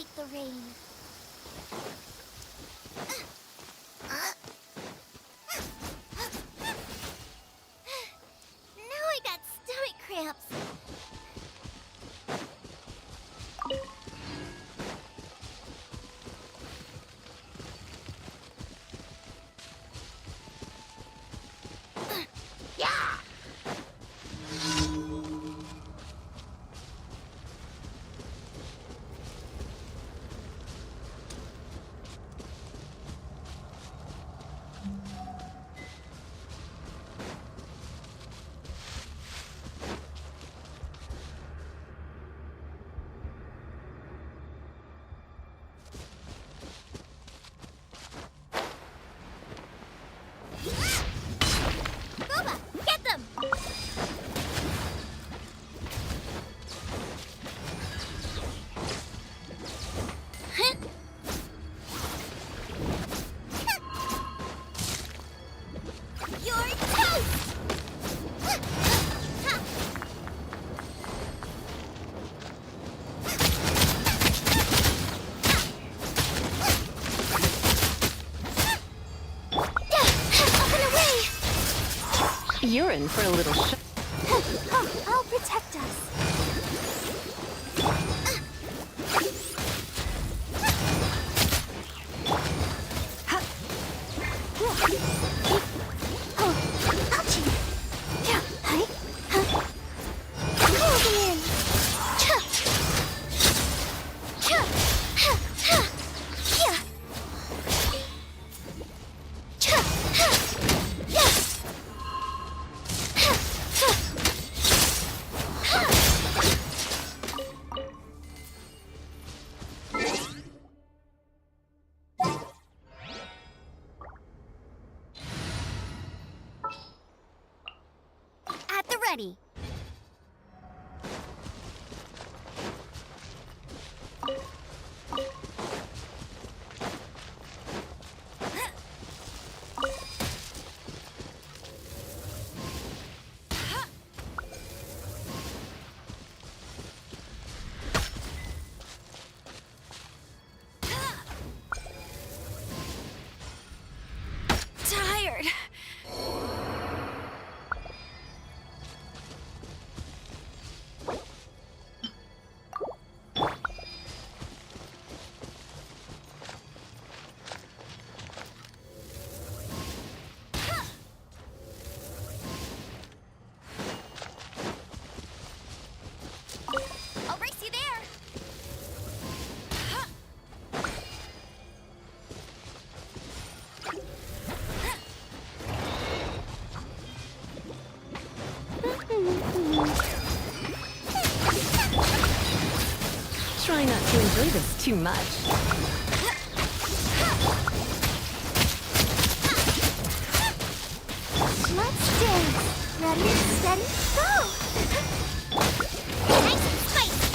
like the rain. Now I got stomach cramps. You're in for a little shock. I'll protect us. Ready. Tired. Try not to enjoy this too much. Let's dance. Ready, steady, go! Nice and spicy!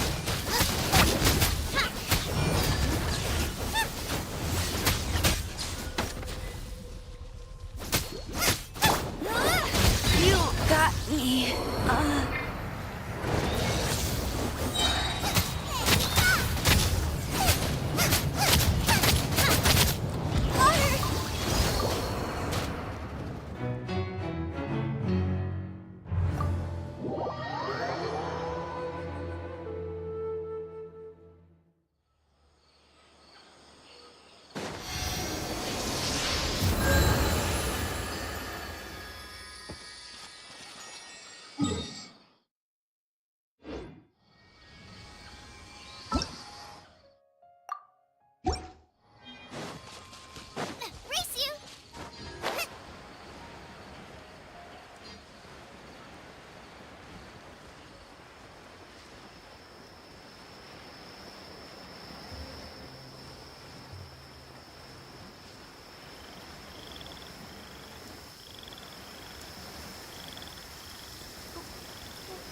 You got me.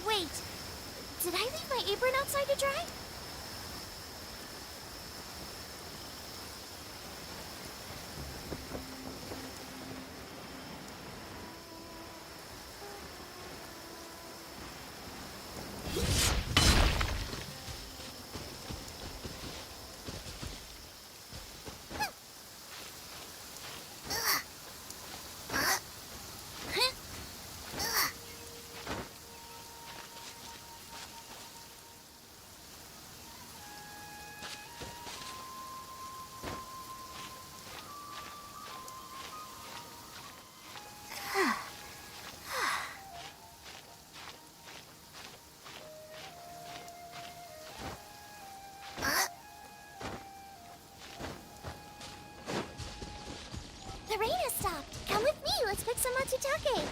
Wait, did I leave my apron outside to dry? like some matsutake.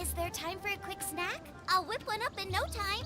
Is there time for a quick snack? I'll whip one up in no time.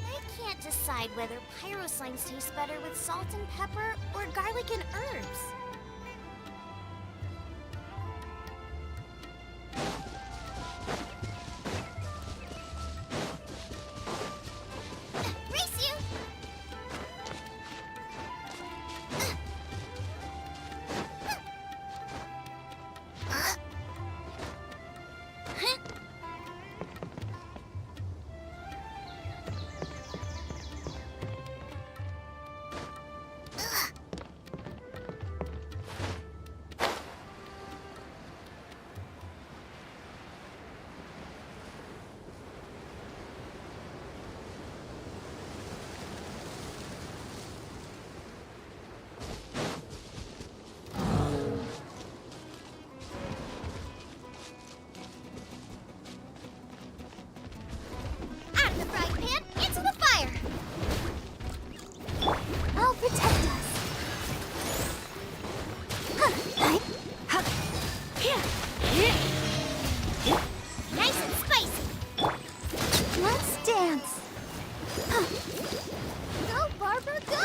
I can't decide whether pyro slimes taste better with salt and pepper or garlic and herbs. Race you! Out of the frying pan, into the fire! I'll protect us. Nice and spicy! Let's dance. Go, Barbara, go!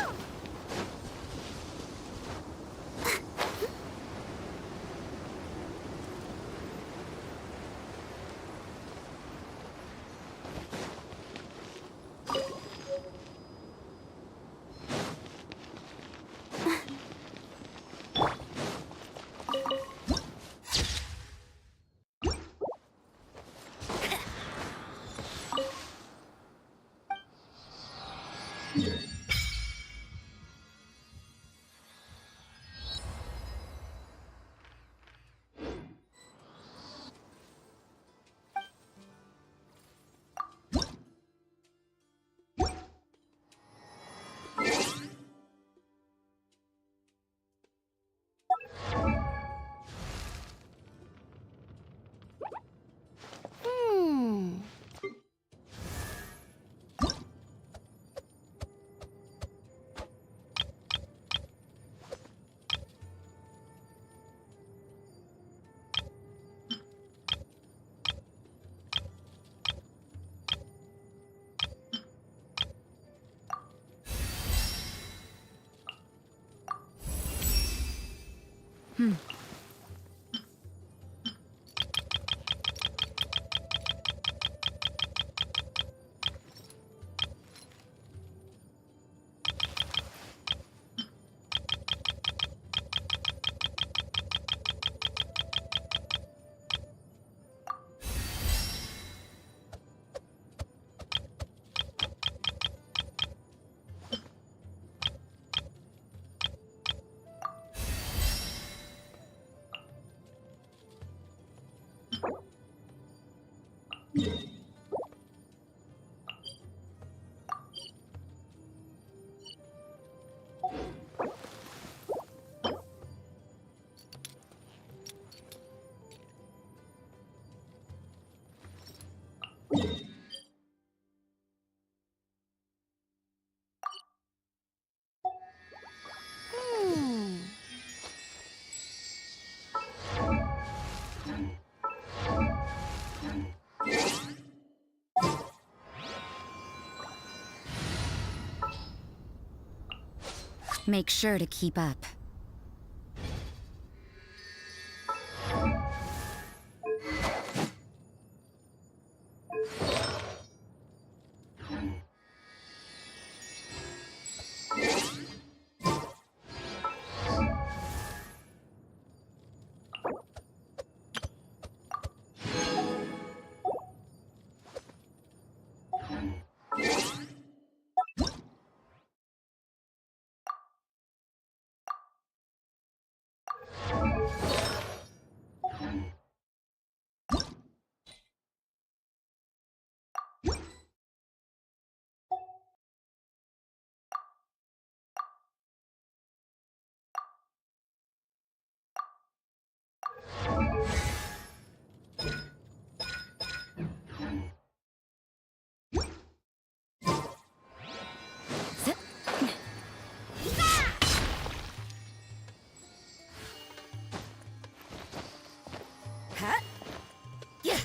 Make sure to keep up. Huh? Yeah.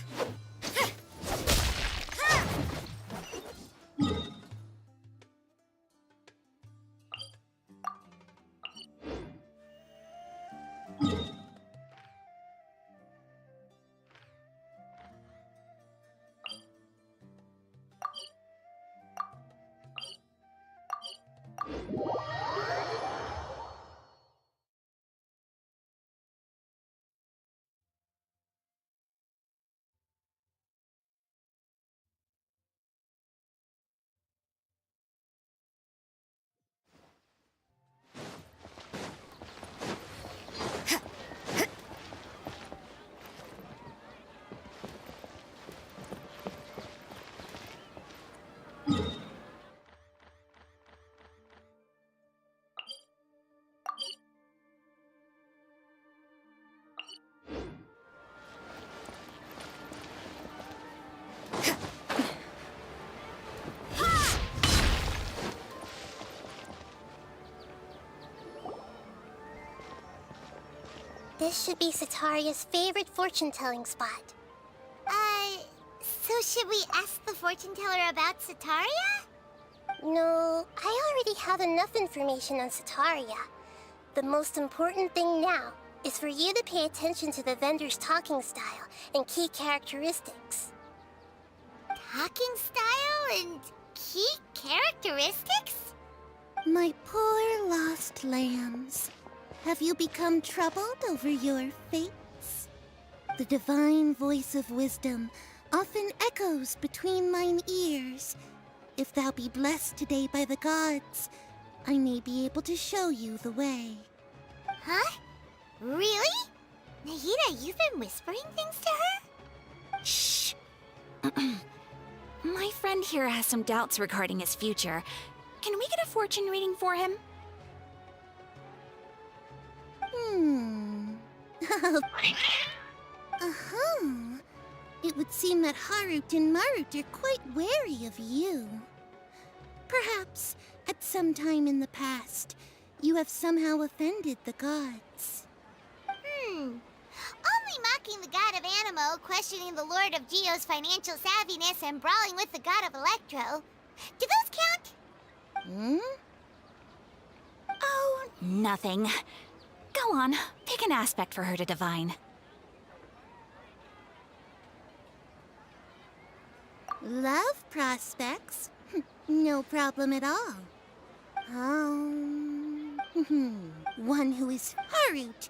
This should be Sataria's favorite fortune-telling spot. So should we ask the fortune teller about Sataria? No, I already have enough information on Sataria. The most important thing now is for you to pay attention to the vendor's talking style and key characteristics. Talking style and key characteristics? My poor lost lambs. Have you become troubled over your fates? The divine voice of wisdom often echoes between mine ears. If thou be blessed today by the gods, I may be able to show you the way. Huh? Really? Nahida, you've been whispering things to her? Shh. My friend here has some doubts regarding his future. Can we get a fortune reading for him? Uh-huh. It would seem that Harut and Marut are quite wary of you. Perhaps, at some time in the past, you have somehow offended the gods. Only mocking the god of Animo, questioning the lord of Geo's financial savviness, and brawling with the god of Electro. Do those count? Oh, nothing. Go on, pick an aspect for her to divine. Love prospects? No problem at all. One who is Harut.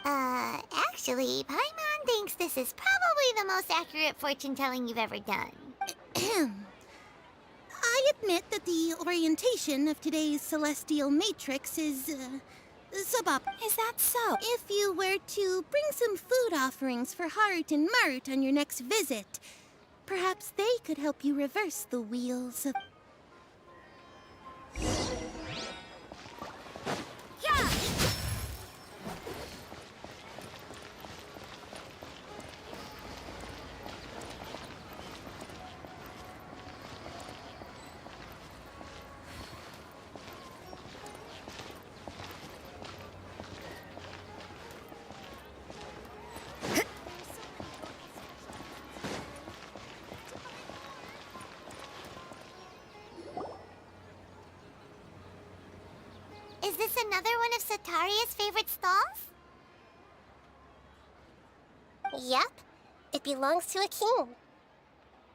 Actually, Paimon thinks this is probably the most accurate fortune-telling you've ever done. I admit that the orientation of today's celestial matrix is, suboptimal. Is that so? If you were to bring some food offerings for Harut and Marut on your next visit, perhaps they could help you reverse the wheels of... Is this another one of Sataria's favorite stalls? Yep. It belongs to a king.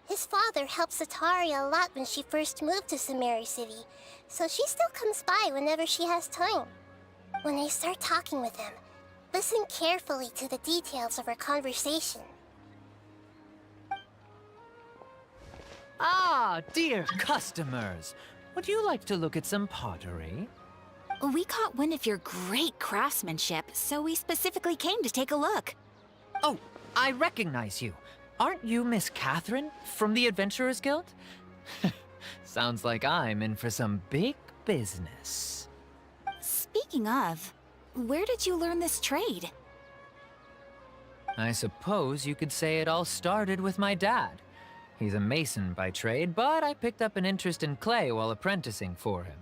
His father helped Sataria a lot when she first moved to Samari City, so she still comes by whenever she has time. When I start talking with him, listen carefully to the details of our conversation. Ah, dear customers! Would you like to look at some pottery? We caught wind of your great craftsmanship, so we specifically came to take a look. Oh, I recognize you. Aren't you Miss Catherine from the Adventurers Guild? Sounds like I'm in for some big business. Speaking of, where did you learn this trade? I suppose you could say it all started with my dad. He's a mason by trade, but I picked up an interest in clay while apprenticing for him.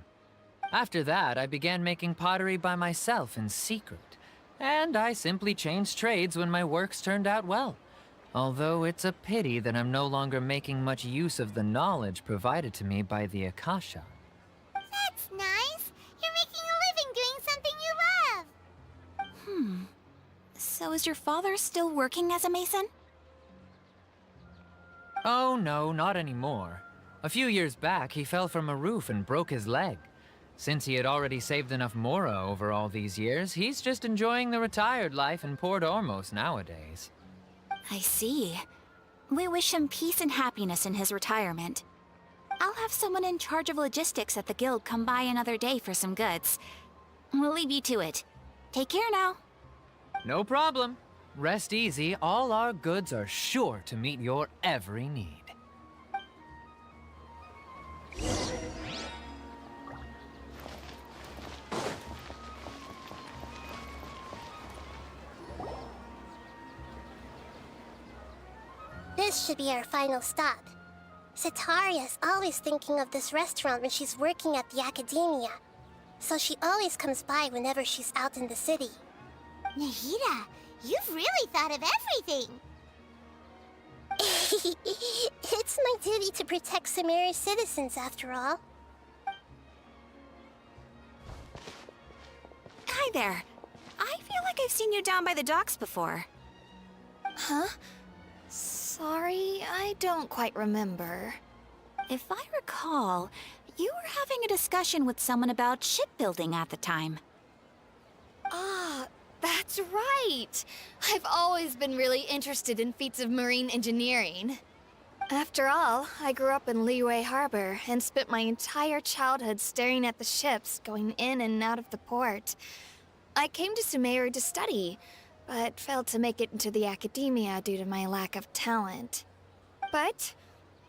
After that, I began making pottery by myself in secret. And I simply changed trades when my works turned out well. Although it's a pity that I'm no longer making much use of the knowledge provided to me by the Akasha. That's nice. You're making a living doing something you love. So is your father still working as a mason? Oh no, not anymore. A few years back, he fell from a roof and broke his leg. Since he had already saved enough mora over all these years, he's just enjoying the retired life in Port Ormos nowadays. I see. We wish him peace and happiness in his retirement. I'll have someone in charge of logistics at the guild come by another day for some goods. We'll leave you to it. Take care now. No problem. Rest easy, all our goods are sure to meet your every need. This should be our final stop. Sitaria's always thinking of this restaurant when she's working at the academia, so she always comes by whenever she's out in the city. Nahida, you've really thought of everything. It's my duty to protect Sumeru's citizens, after all. Hi there. I feel like I've seen you down by the docks before. Huh? Sorry, I don't quite remember. If I recall, you were having a discussion with someone about shipbuilding at the time. Ah, that's right! I've always been really interested in feats of marine engineering. After all, I grew up in Liyue Harbor and spent my entire childhood staring at the ships going in and out of the port. I came to Sumeru to study, but failed to make it into the academia due to my lack of talent. But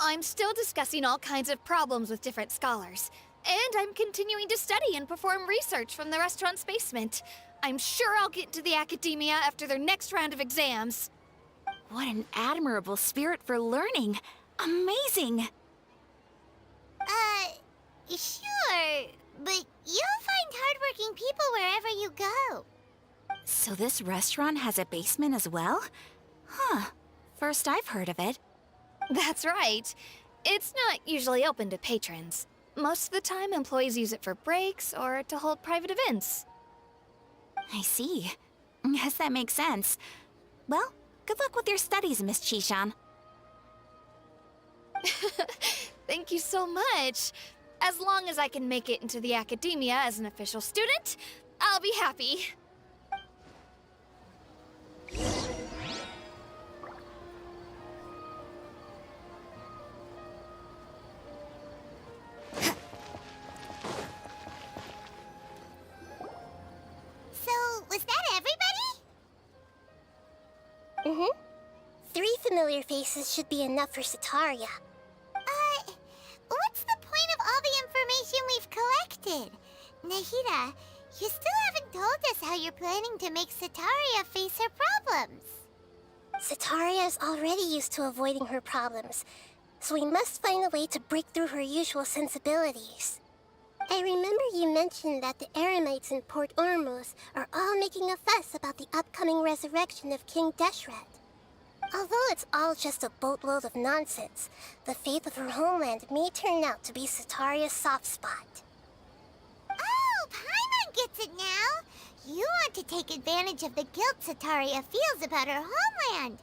I'm still discussing all kinds of problems with different scholars, and I'm continuing to study and perform research from the restaurant's basement. I'm sure I'll get into the academia after their next round of exams. What an admirable spirit for learning. Amazing! Sure, but you'll find hardworking people wherever you go. So this restaurant has a basement as well? Huh. First I've heard of it. That's right. It's not usually open to patrons. Most of the time, employees use it for breaks or to hold private events. I see. Guess that makes sense. Well, good luck with your studies, Miss Chishan. Thank you so much. As long as I can make it into the academia as an official student, I'll be happy. So, was that everybody? 3 familiar faces should be enough for Sitaria. What's the point of all the information we've collected? Nahida, you still haven't told us how you're planning to make Sitaria face her problems. Sitaria is already used to avoiding her problems, so we must find a way to break through her usual sensibilities. I remember you mentioned that the Eremites in Port Ormos are all making a fuss about the upcoming resurrection of King Deshret. Although it's all just a boatload of nonsense, the fate of her homeland may turn out to be Sitaria's soft spot. Oh, Paimon gets it now! You want to take advantage of the guilt Sitaria feels about her homeland.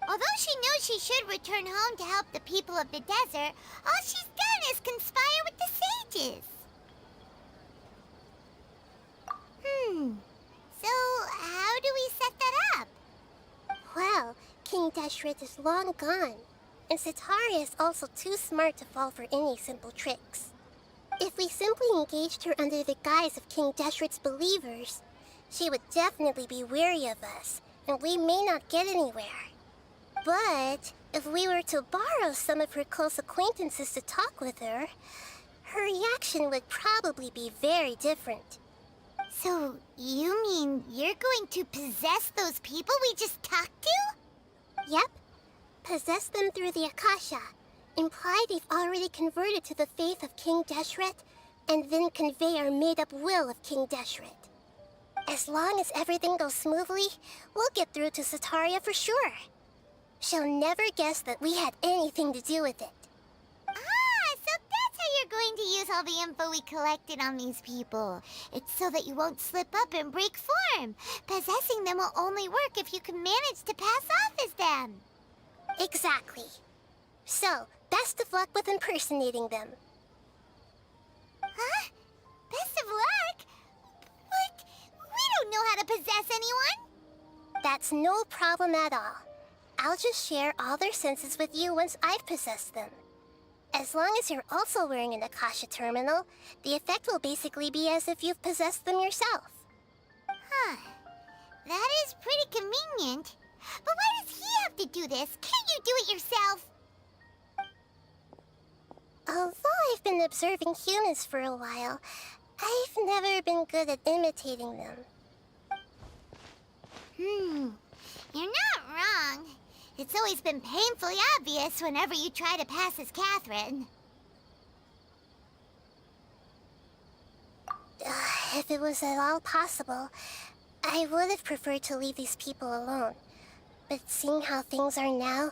Although she knows she should return home to help the people of the desert, all she's done is conspire with the sages. So how do we set that up? Well, King Deshret is long gone, and Sitaria is also too smart to fall for any simple tricks. If we simply engaged her under the guise of King Deshret's believers, she would definitely be weary of us, and we may not get anywhere. But if we were to borrow some of her close acquaintances to talk with her, her reaction would probably be very different. So, you mean you're going to possess those people we just talked to? Yep. Possess them through the Akasha. Imply they've already converted to the faith of King Deshret, and then convey our made-up will of King Deshret. As long as everything goes smoothly, we'll get through to Sataria for sure. She'll never guess that we had anything to do with it. Ah, so that's how you're going to use all the info we collected on these people. It's so that you won't slip up and break form. Possessing them will only work if you can manage to pass off as them. Exactly. So, best of luck with impersonating them. Huh? Best of luck? But we don't know how to possess anyone. That's no problem at all. I'll just share all their senses with you once I've possessed them. As long as you're also wearing an Akasha terminal, the effect will basically be as if you've possessed them yourself. Huh. That is pretty convenient. But why does he have to do this? Can't you do it yourself? Although I've been observing humans for a while, I've never been good at imitating them. You're not wrong. It's always been painfully obvious whenever you try to pass as Catherine. If it was at all possible, I would have preferred to leave these people alone. But seeing how things are now,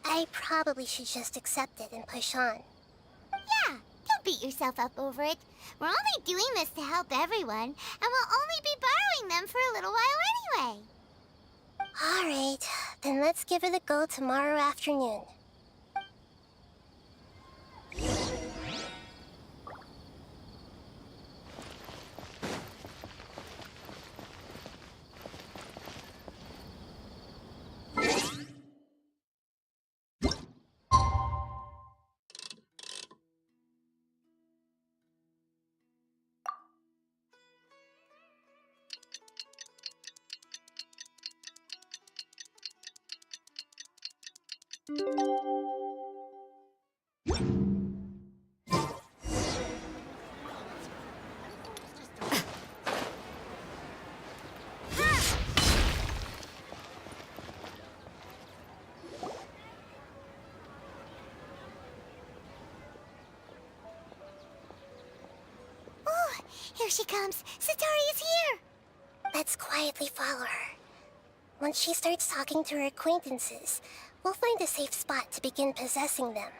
I probably should just accept it and push on. Yeah, don't beat yourself up over it. We're only doing this to help everyone, and we'll only be borrowing them for a little while anyway. Alright, then let's give it a go tomorrow afternoon. Here she comes. Sataria's here. Let's quietly follow her. Once she starts talking to her acquaintances, we'll find a safe spot to begin possessing them.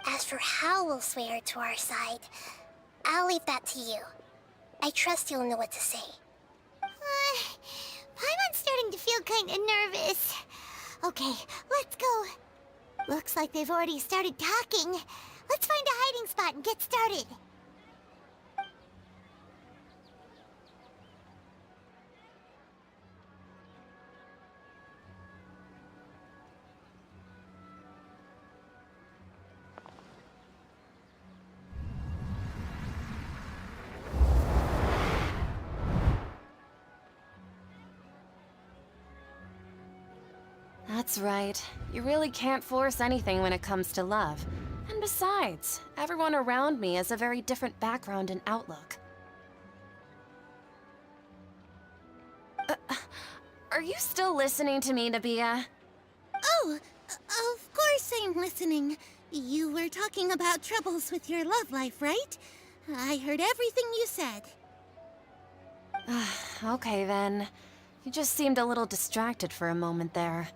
As for how we'll sway her to our side, I'll leave that to you. I trust you'll know what to say. Paimon's starting to feel kind of nervous. Okay, let's go. Looks like they've already started talking. Let's find a hiding spot and get started. That's right. You really can't force anything when it comes to love. And besides, everyone around me has a very different background and outlook. Are you still listening to me, Nabia? Oh, of course I'm listening. You were talking about troubles with your love life, right? I heard everything you said. Okay then. You just seemed a little distracted for a moment there.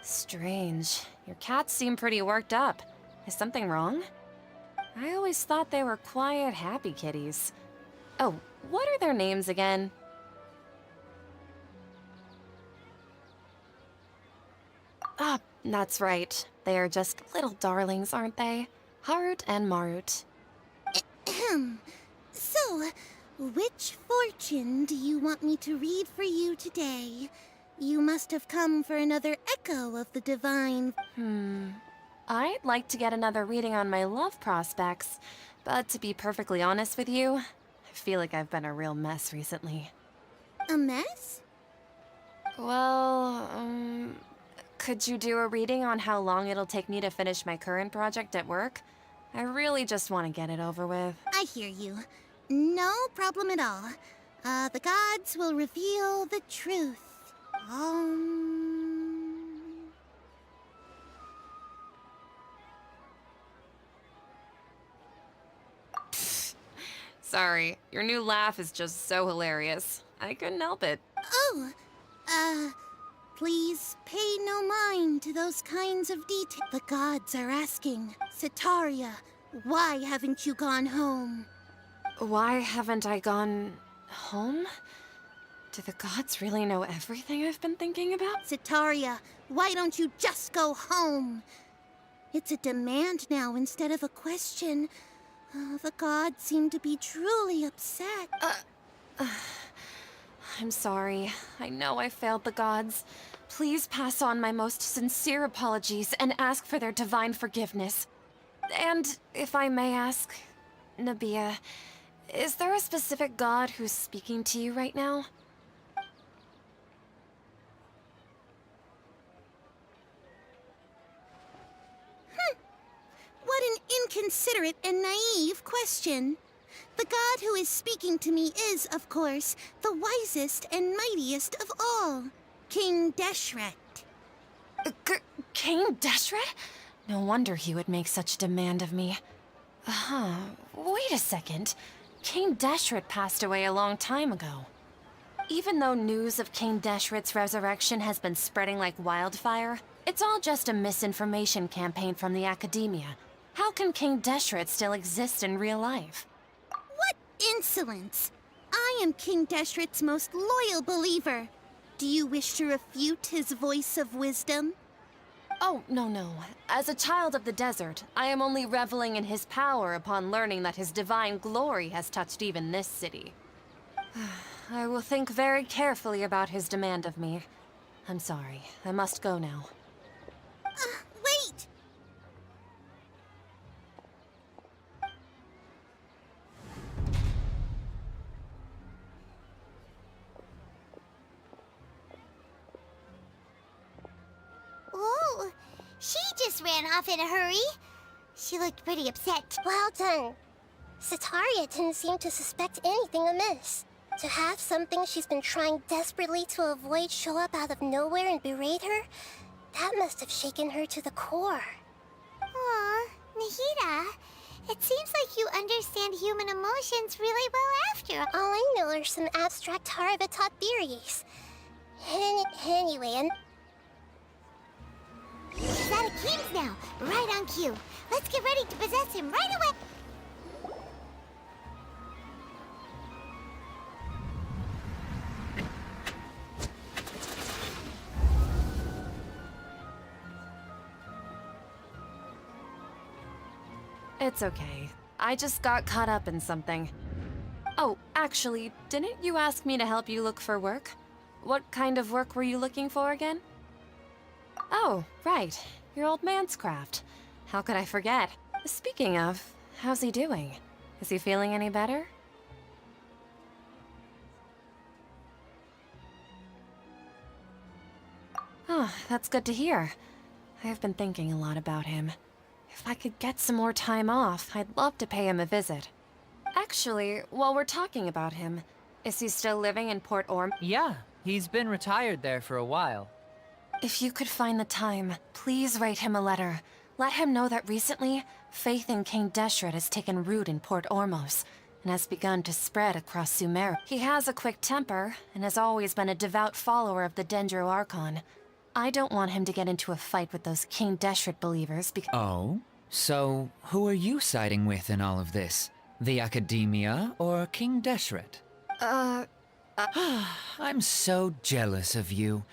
Strange. Your cats seem pretty worked up. Is something wrong? I always thought they were quiet, happy kitties. Oh, what are their names again? Ah, that's right. They are just little darlings, aren't they? Harut and Marut. So, which fortune do you want me to read for you today? You must have come for another echo of the divine... I'd like to get another reading on my love prospects, but to be perfectly honest with you, I feel like I've been a real mess recently. A mess? Well, could you do a reading on how long it'll take me to finish my current project at work? I really just want to get it over with. I hear you. No problem at all. The gods will reveal the truth. Sorry, your new laugh is just so hilarious. I couldn't help it. Oh, please pay no mind to those kinds of details. The gods are asking, Sitaria, why haven't you gone home? Why haven't I gone home? Do the gods really know everything I've been thinking about? Sitaria, why don't you just go home? It's a demand now instead of a question. The gods seem to be truly upset. I'm sorry. I know I failed the gods. Please pass on my most sincere apologies and ask for their divine forgiveness. And if I may ask, Nabia, is there a specific god who's speaking to you right now? What an inconsiderate and naive question. The god who is speaking to me is, of course, the wisest and mightiest of all, King Deshret. King Deshret? No wonder he would make such a demand of me. Wait a second. King Deshret passed away a long time ago. Even though news of King Deshret's resurrection has been spreading like wildfire, it's all just a misinformation campaign from the academia. How can King Deshret still exist in real life? What insolence! I am King Deshret's most loyal believer. Do you wish to refute his voice of wisdom? Oh, no. As a child of the desert, I am only reveling in his power upon learning that his divine glory has touched even this city. I will think very carefully about his demand of me. I'm sorry. I must go now. Wait! Whoa, she just ran off in a hurry. She looked pretty upset. Well done. Sitaria didn't seem to suspect anything amiss. To have something she's been trying desperately to avoid show up out of nowhere and berate her, that must have shaken her to the core. Aw, Nahida, it seems like you understand human emotions really well after all. All I know are some abstract Teyvat theories. Anyway, and He's out of Keem's now, right on cue. Let's get ready to possess him right away. It's okay. I just got caught up in something. Oh, actually, didn't you ask me to help you look for work? What kind of work were you looking for again? Oh, right. Your old man's craft. How could I forget? Speaking of, how's he doing? Is he feeling any better? Oh, that's good to hear. I've been thinking a lot about him. If I could get some more time off, I'd love to pay him a visit. Actually, while we're talking about him, is he still living in Port Orm? Yeah, he's been retired there for a while. If you could find the time, please write him a letter. Let him know that recently, faith in King Deshret has taken root in Port Ormos and has begun to spread across Sumer. He has a quick temper and has always been a devout follower of the Dendro Archon. I don't want him to get into a fight with those King Deshret believers because— Oh? So, who are you siding with in all of this? The Academia or King Deshret? I'm so jealous of you.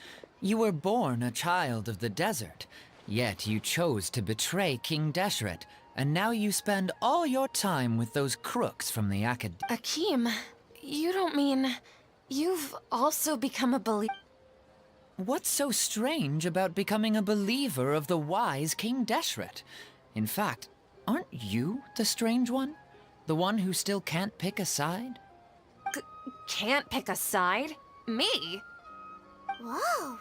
You were born a child of the desert, yet you chose to betray King Deshret, and now you spend all your time with those crooks from the Academia. Akeem, you don't mean you've also become a believer? What's so strange about becoming a believer of the wise King Deshret? In fact, aren't you the strange one? The one who still can't pick a side? Can't pick a side? Me? Whoa,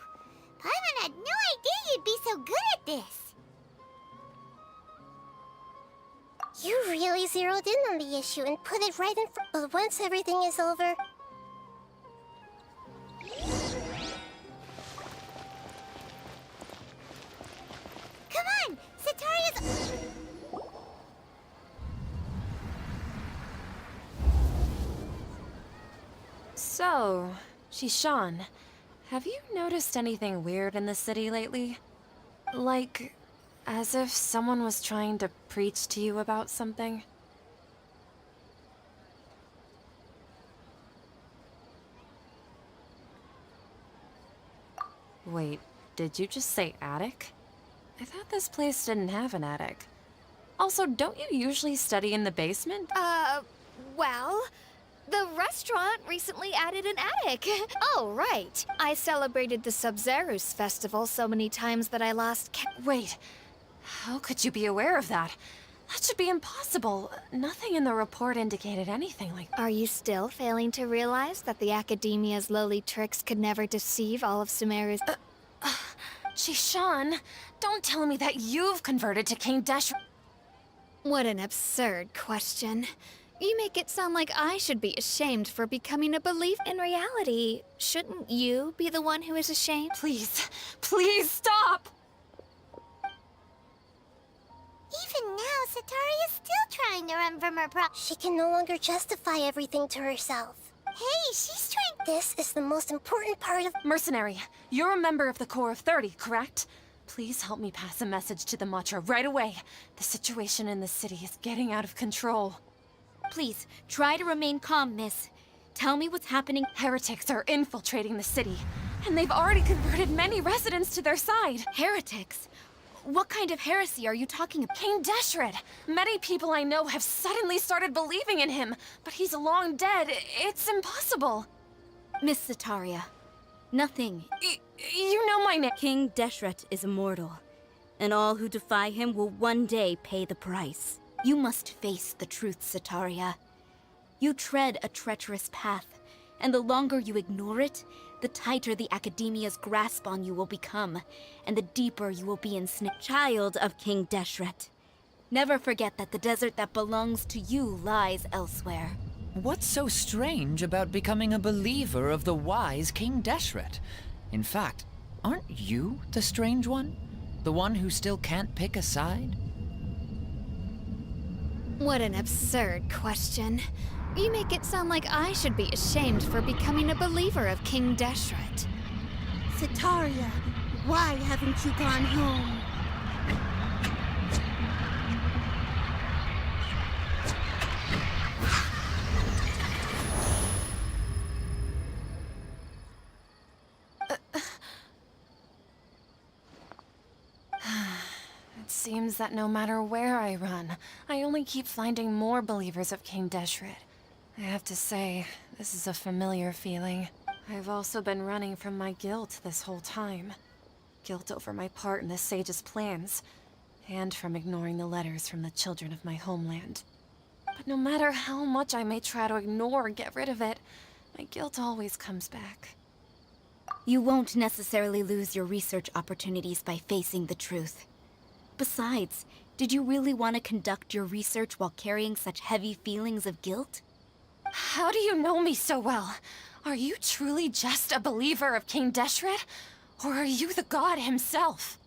Paimon had no idea you'd be so good at this. you really zeroed in on the issue and put it right in front. But once everything is over, Come on, Sitaria's... So, Shishan, have you noticed anything weird in the city lately? Like, as if someone was trying to preach to you about something? Wait, did you just say attic? I thought this place didn't have an attic. Also, don't you usually study in the basement? Well, the restaurant recently added an attic. Oh, right. I celebrated the Sub-Zerus festival so many times that I lost Wait, how could you be aware of that? That should be impossible. Nothing in the report indicated anything like that. Are you still failing to realize that the Academia's lowly tricks could never deceive all of Sumeru's— Shishan, don't tell me that you've converted to King Deshret. What an absurd question. You make it sound like I should be ashamed for becoming a believer. In reality, shouldn't you be the one who is ashamed? Please, please stop! Even now, Sataria's still trying to run from her She can no longer justify everything to herself. Hey, she's trying— This is the most important part of— Mercenary, you're a member of the Corps of 30, correct? Please help me pass a message to the Matra right away. The situation in the city is getting out of control. Please, try to remain calm, miss. Tell me what's happening. Heretics are infiltrating the city, and they've already converted many residents to their side. Heretics? What kind of heresy are you talking about? King Deshret! Many people I know have suddenly started believing in him, but he's long dead. It's impossible. Miss Sataria, nothing. You know my name. King Deshret is immortal, and all who defy him will one day pay the price. You must face the truth, Sataria. You tread a treacherous path, and the longer you ignore it, the tighter the Academia's grasp on you will become, and the deeper you will be ensnared. Child of King Deshret, Never forget that the desert that belongs to you lies elsewhere. What's so strange about becoming a believer of the wise King Deshret? In fact, aren't you the strange one? The one who still can't pick a side? What an absurd question. You make it sound like I should be ashamed for becoming a believer of King Deshret. Sataria, why haven't you gone home? It seems that no matter where I run, I only keep finding more believers of King Deshret. I have to say, this is a familiar feeling. I've also been running from my guilt this whole time. Guilt over my part in the Sage's plans, and from ignoring the letters from the children of my homeland. But no matter how much I may try to ignore or get rid of it, my guilt always comes back. You won't necessarily lose your research opportunities by facing the truth. Besides, did you really want to conduct your research while carrying such heavy feelings of guilt? How do you know me so well? Are you truly just a believer of King Deshret? Or are you the god himself?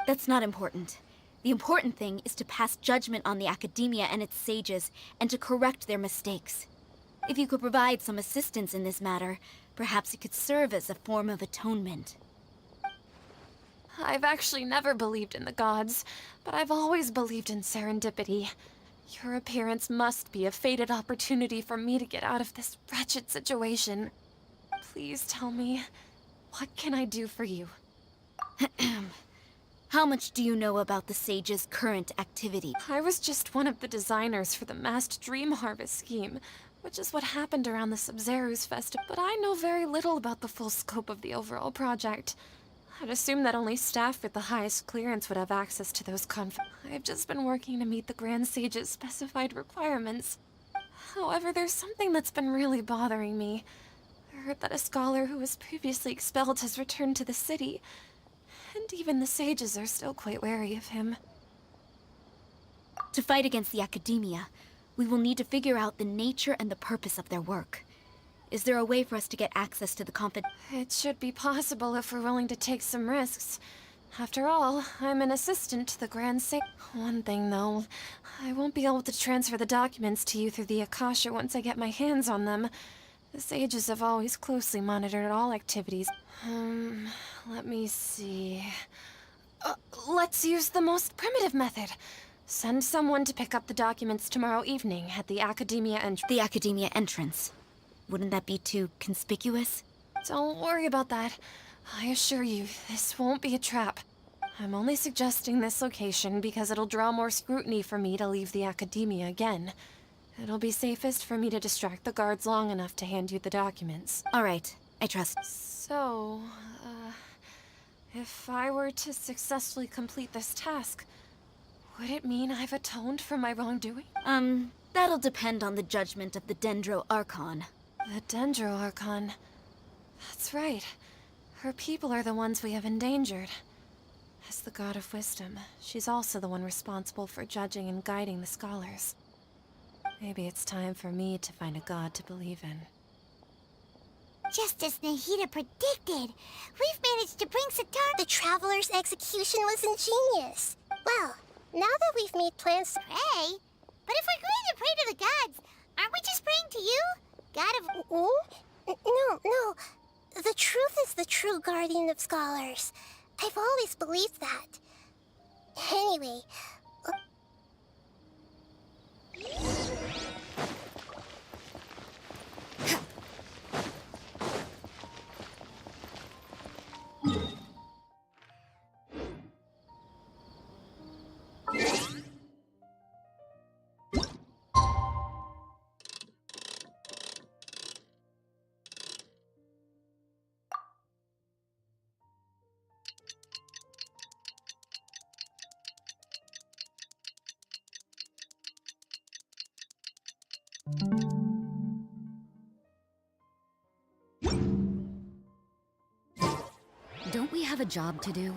That's not important. The important thing is to pass judgment on the Academia and its sages, and to correct their mistakes. If you could provide some assistance in this matter, perhaps it could serve as a form of atonement. I've actually never believed in the gods, but I've always believed in serendipity. Your appearance must be a fated opportunity for me to get out of this wretched situation. Please tell me, what can I do for you? How much do you know about the sage's current activity? I was just one of the designers for the massed dream harvest scheme, which is what happened around the Sub-Zerus festival, but I know very little about the full scope of the overall project. I'd assume that only staff with the highest clearance would have access to those I've just been working to meet the Grand Sage's specified requirements. However, there's something that's been really bothering me. I heard that a scholar who was previously expelled has returned to the city, and even the sages are still quite wary of him. To fight against the Academia, we will need to figure out the nature and the purpose of their work. Is there a way for us to get access to the It should be possible if we're willing to take some risks. After all, I'm an assistant to the Grand Sage. One thing, though, I won't be able to transfer the documents to you through the Akasha once I get my hands on them. The sages have always closely monitored all activities. Let me see. Let's use the most primitive method. Send someone to pick up the documents tomorrow evening at the Academia entrance. The Academia entrance. Wouldn't that be too conspicuous? Don't worry about that. I assure you, this won't be a trap. I'm only suggesting this location because it'll draw more scrutiny for me to leave the Academia again. It'll be safest for me to distract the guards long enough to hand you the documents. All right, I trust. So, if I were to successfully complete this task, would it mean I've atoned for my wrongdoing? That'll depend on the judgment of the Dendro Archon. The Dendro Archon. That's right. Her people are the ones we have endangered. As the God of Wisdom, she's also the one responsible for judging and guiding the scholars. Maybe it's time for me to find a god to believe in. Just as Nahida predicted, we've managed to bring Sitara. The Traveler's execution was ingenious. Well, now that we've made plans to Pray? But if we're going to pray to the gods, aren't we just praying to you? God of... No. The truth is the true guardian of scholars. I've always believed that. Anyway... Don't we have a job to do?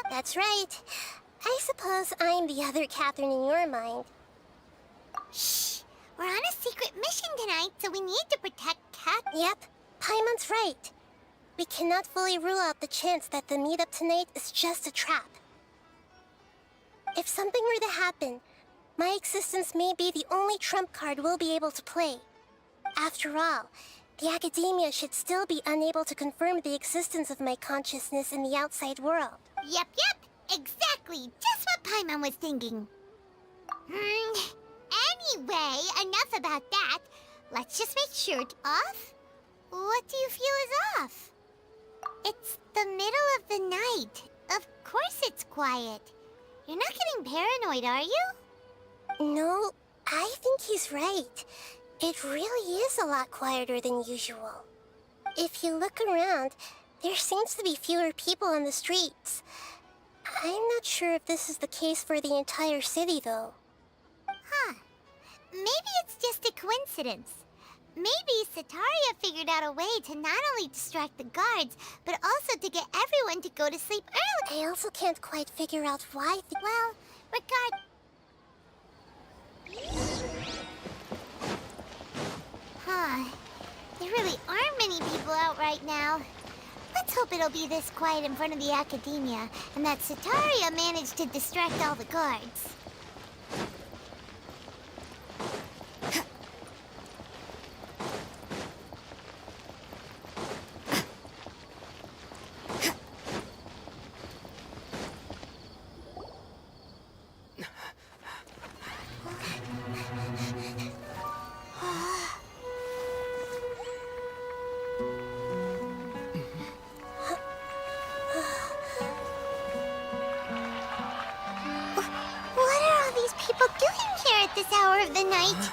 That's right. I suppose I'm the other Catherine in your mind. Shh! We're on a secret mission tonight, so we need to protect Cat. Yep, Paimon's right. We cannot fully rule out the chance that the meetup tonight is just a trap. If something were to happen, my existence may be the only trump card we'll be able to play. After all, the Academia should still be unable to confirm the existence of my consciousness in the outside world. Yep, exactly. Just what Paimon was thinking. Anyway, enough about that. Let's just make sure it's off. What do you feel is off? It's the middle of the night. Of course it's quiet. You're not getting paranoid, are you? No, I think he's right. It really is a lot quieter than usual. If you look around, there seems to be fewer people on the streets. I'm not sure if this is the case for the entire city, though. Huh. Maybe it's just a coincidence. Maybe Sitaria figured out a way to not only distract the guards, but also to get everyone to go to sleep early. I also can't quite figure out why Well, Huh. There really aren't many people out right now. Let's hope it'll be this quiet in front of the Academia, and that Sitaria managed to distract all the guards. hour of the night.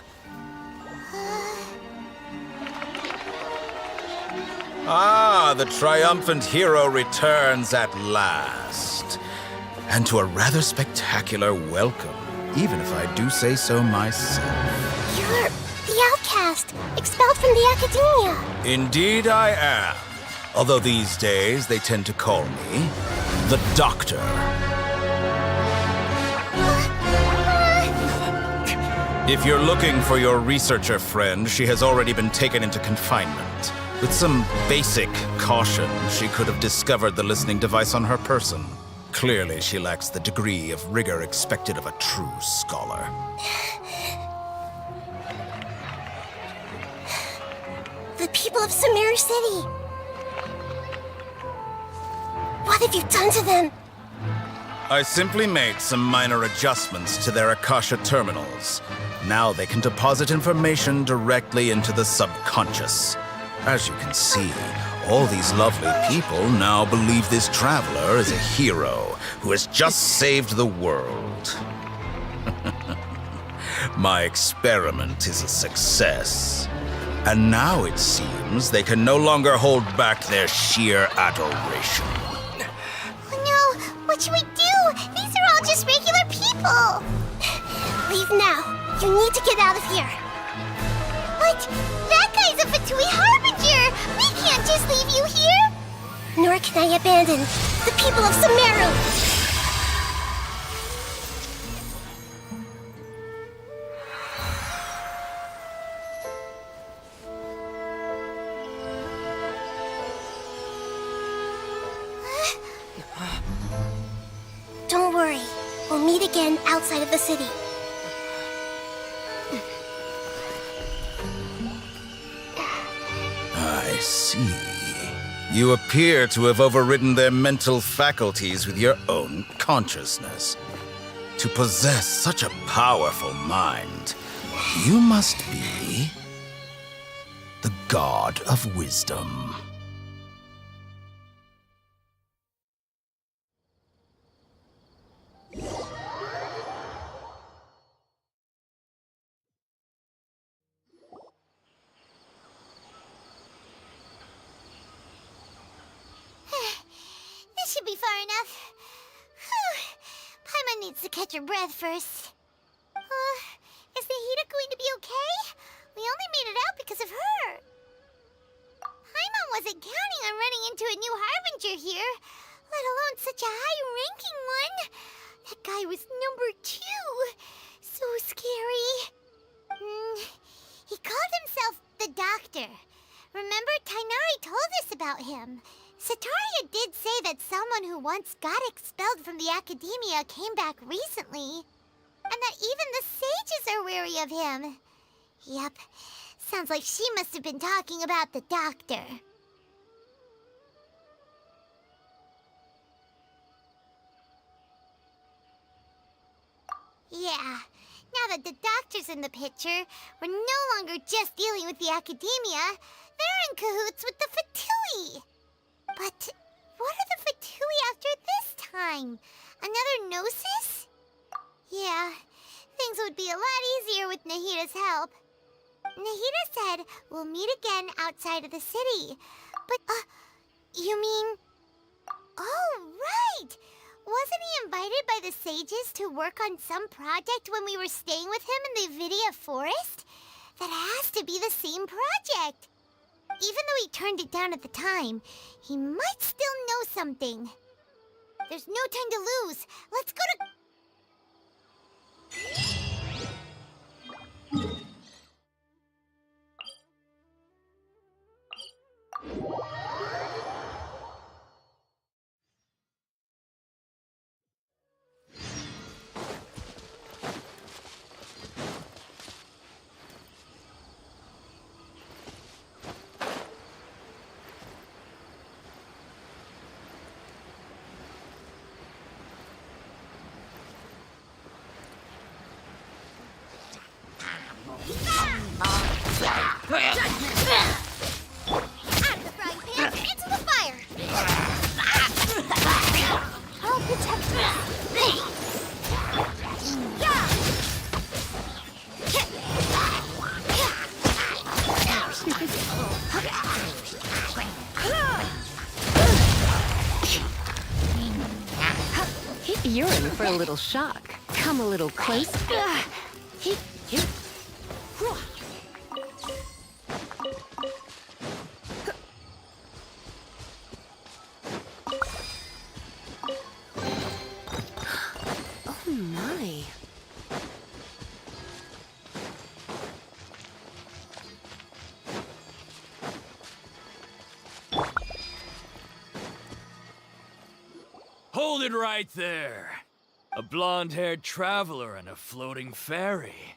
Ah, the triumphant hero returns at last. And to a rather spectacular welcome, even if I do say so myself. You're the outcast, expelled from the academia. Indeed I am. Although these days they tend to call me the Doctor. If you're looking for your researcher friend, she has already been taken into confinement. With some basic caution, she could have discovered the listening device on her person. Clearly, she lacks the degree of rigor expected of a true scholar. The people of Sumeru City. What have you done to them? I simply made some minor adjustments to their Akasha terminals. Now they can deposit information directly into the subconscious. As you can see, all these lovely people now believe this traveler is a hero who has just saved the world. My experiment is a success. And now it seems they can no longer hold back their sheer adoration. Oh no, what should we do? These are all just regular people. Leave now. You need to get out of here. What? That guy's a Fatui Harbinger! We can't just leave you here! Nor can I abandon the people of Sumeru. Don't worry. We'll meet again outside of the city. I see. You appear to have overridden their mental faculties with your own consciousness. To possess such a powerful mind, you must be the god of wisdom. This should be far enough. Whew. Paimon needs to catch her breath first. Is Nahida going to be okay? We only made it out because of her. Paimon wasn't counting on running into a new Harbinger here, let alone such a high-ranking one. That guy was number 2. So scary. He called himself the Doctor. Remember, Tainari told us about him. Sataria did say that someone who once got expelled from the academia came back recently. And that even the sages are wary of him. Yep, sounds like she must have been talking about the Doctor. Yeah, now that the Doctor's in the picture, we're no longer just dealing with the academia. They're in cahoots with the Fatui. But what are the Fatui after this time? Another Gnosis? Yeah, things would be a lot easier with Nahida's help. Nahida said we'll meet again outside of the city. But, you mean... Oh, right! Wasn't he invited by the sages to work on some project when we were staying with him in the Vidia Forest? That has to be the same project. Even though he turned it down at the time, he might still know something. There's no time to lose. Let's go to... You're in for a little shock. Come a little close. Oh my. Hold it right there. A blonde-haired traveler and a floating fairy.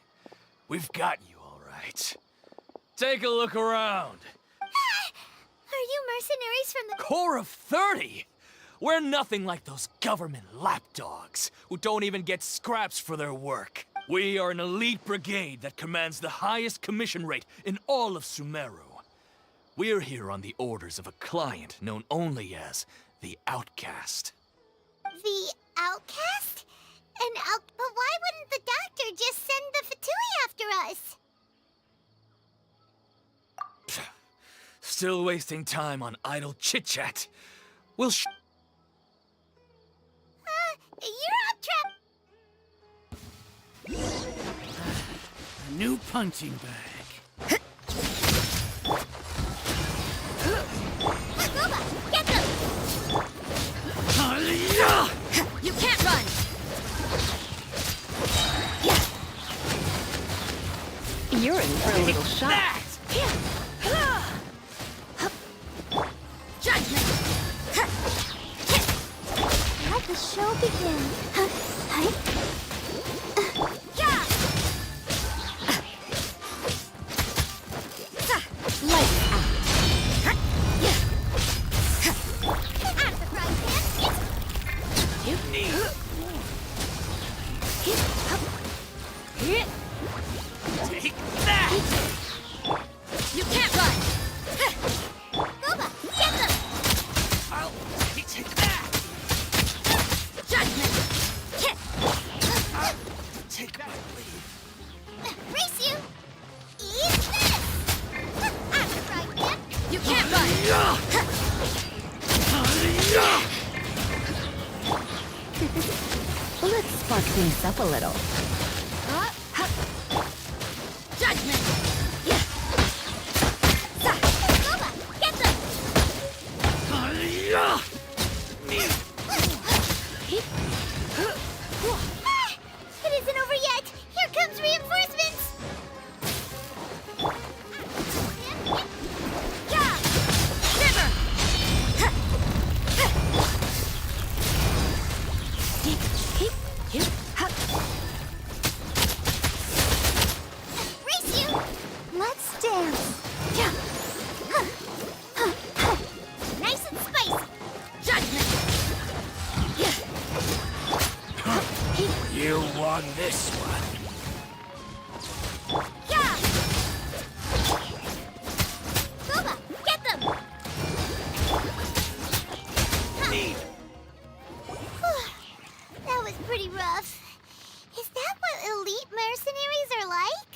We've got you all right. Take a look around. Are you mercenaries from the... Corps of 30? We're nothing like those government lapdogs who don't even get scraps for their work. We are an elite brigade that commands the highest commission rate in all of Sumeru. We're here on the orders of a client known only as the Outcast. The Outcast? But why wouldn't the doctor just send the Fatui after us? Still wasting time on idle chit-chat. We'll You're up, Trap! A new punching bag. Goba, get them! You can't run! You're in for a little shock. Judgment! Let the show begin. take that! You can't run! Goba, get them! I'll take that! Judgment! I'll take my leave. Race you! Eat this! I'm the fried man. You can't run! Let's spark things up a little. Judgment! Goba, get them! It isn't over yet! Here comes reinforcements! River! Race you! Let's dance! Nice and spicy! Judgment! You won this one. Goba, get them! That was pretty rough. Is that what elite mercenaries are like?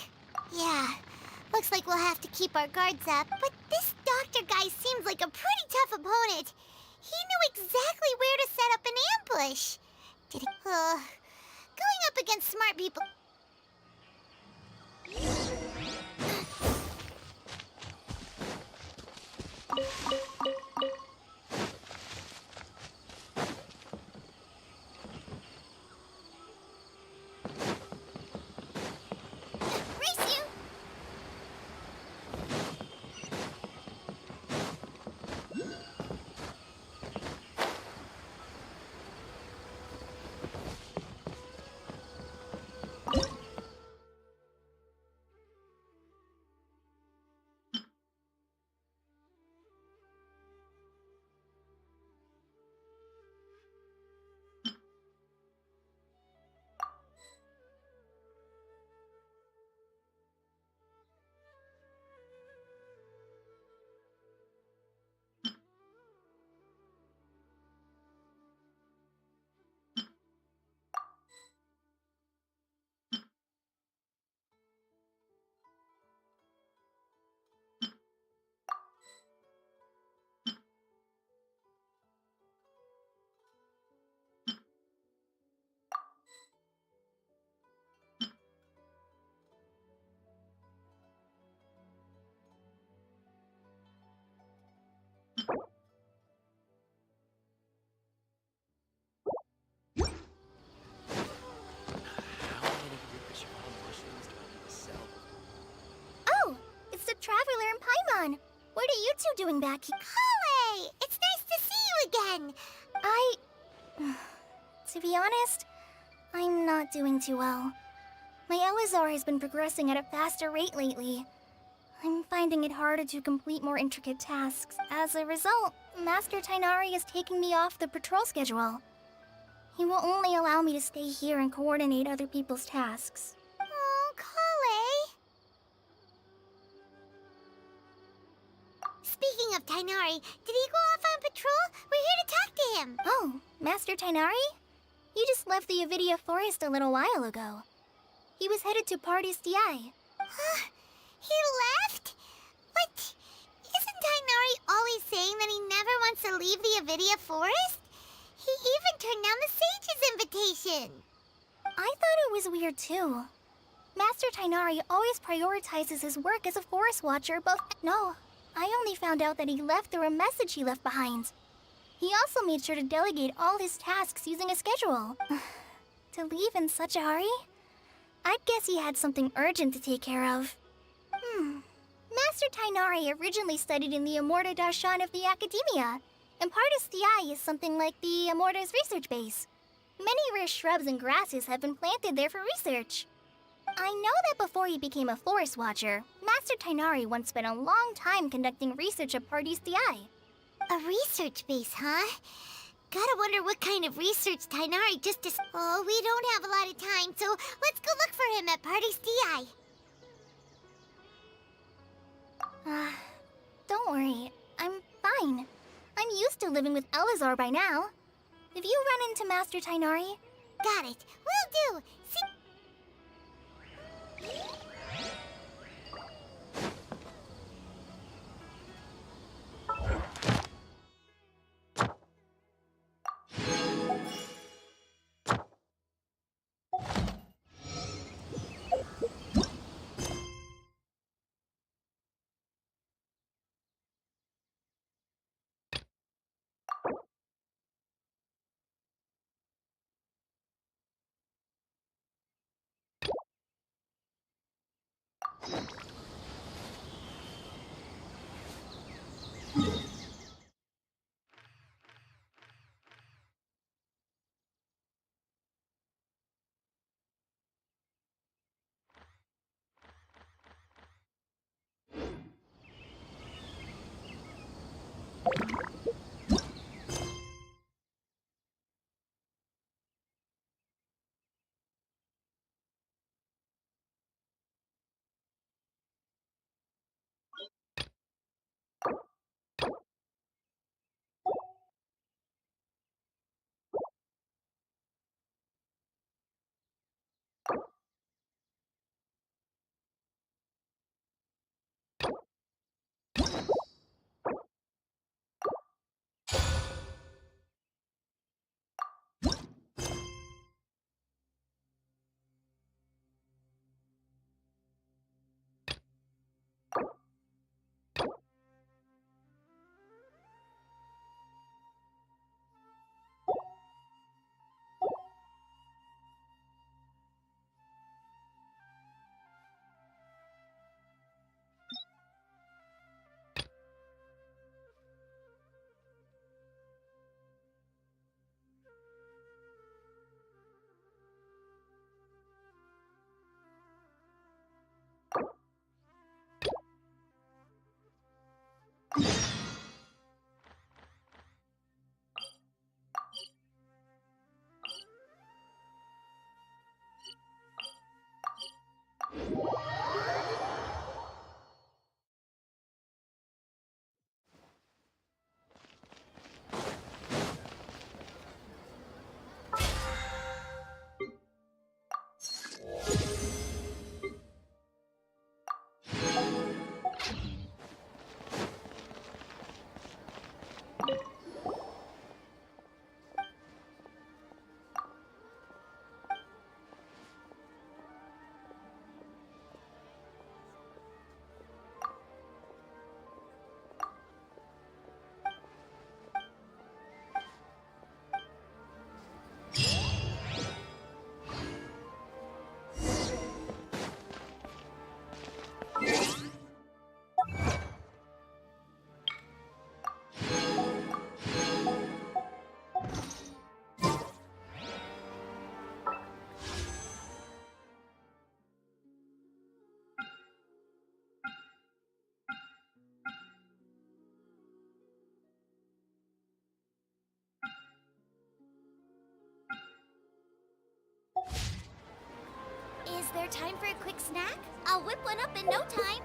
Yeah, looks like we'll have to keep our guards up. But this doctor guy seems like a pretty tough opponent. He knew exactly where to set up an ambush. Did he? Going up against smart people. Race you! What are you two doing back here? Kale! It's nice to see you again! To be honest, I'm not doing too well. My Elazar has been progressing at a faster rate lately. I'm finding it harder to complete more intricate tasks. As a result, Master Tainari is taking me off the patrol schedule. He will only allow me to stay here and coordinate other people's tasks. Oh, Kale! Speaking of Tainari, did he go off on patrol? We're here to talk to him! Oh, Master Tainari? You just left the Avidia Forest a little while ago. He was headed to Party's DI. Huh? He left? But isn't Tainari always saying that he never wants to leave the Avidia Forest? He even turned down the Sage's invitation. I thought it was weird too. Master Tainari always prioritizes his work as a forest watcher, but no, I only found out that he left through a message he left behind. He also made sure to delegate all his tasks using a schedule. To leave in such a hurry? I'd guess he had something urgent to take care of. Master Tainari originally studied in the Amorta Darshan of the Academia, and Partis Di is something like the Amorta's research base. Many rare shrubs and grasses have been planted there for research. I know that before he became a forest watcher, Master Tainari once spent a long time conducting research at Partis Di. A research base, huh? Gotta wonder what kind of research Tainari just Oh, we don't have a lot of time, so let's go look for him at Party's DI. Don't worry. I'm fine. I'm used to living with Elazar by now. If you run into Master Tainari... Got it. Will do. See... there time for a quick snack? I'll whip one up in no time.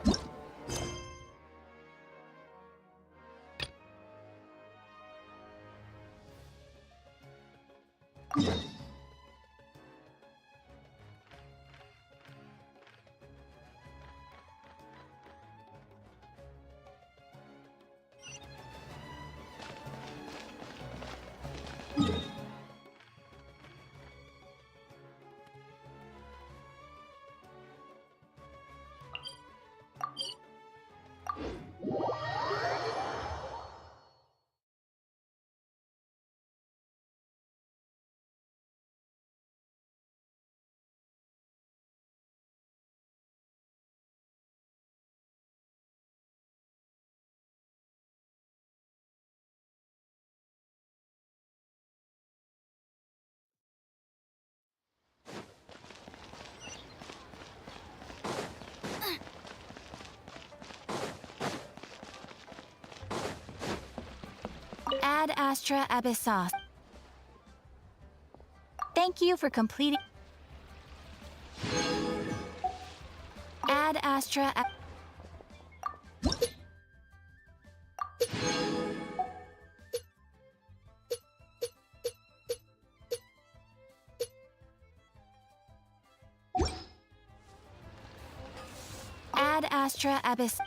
Ad Astra Abyssos. Thank you for completing. Ad Astra. Ad Astra Abyss.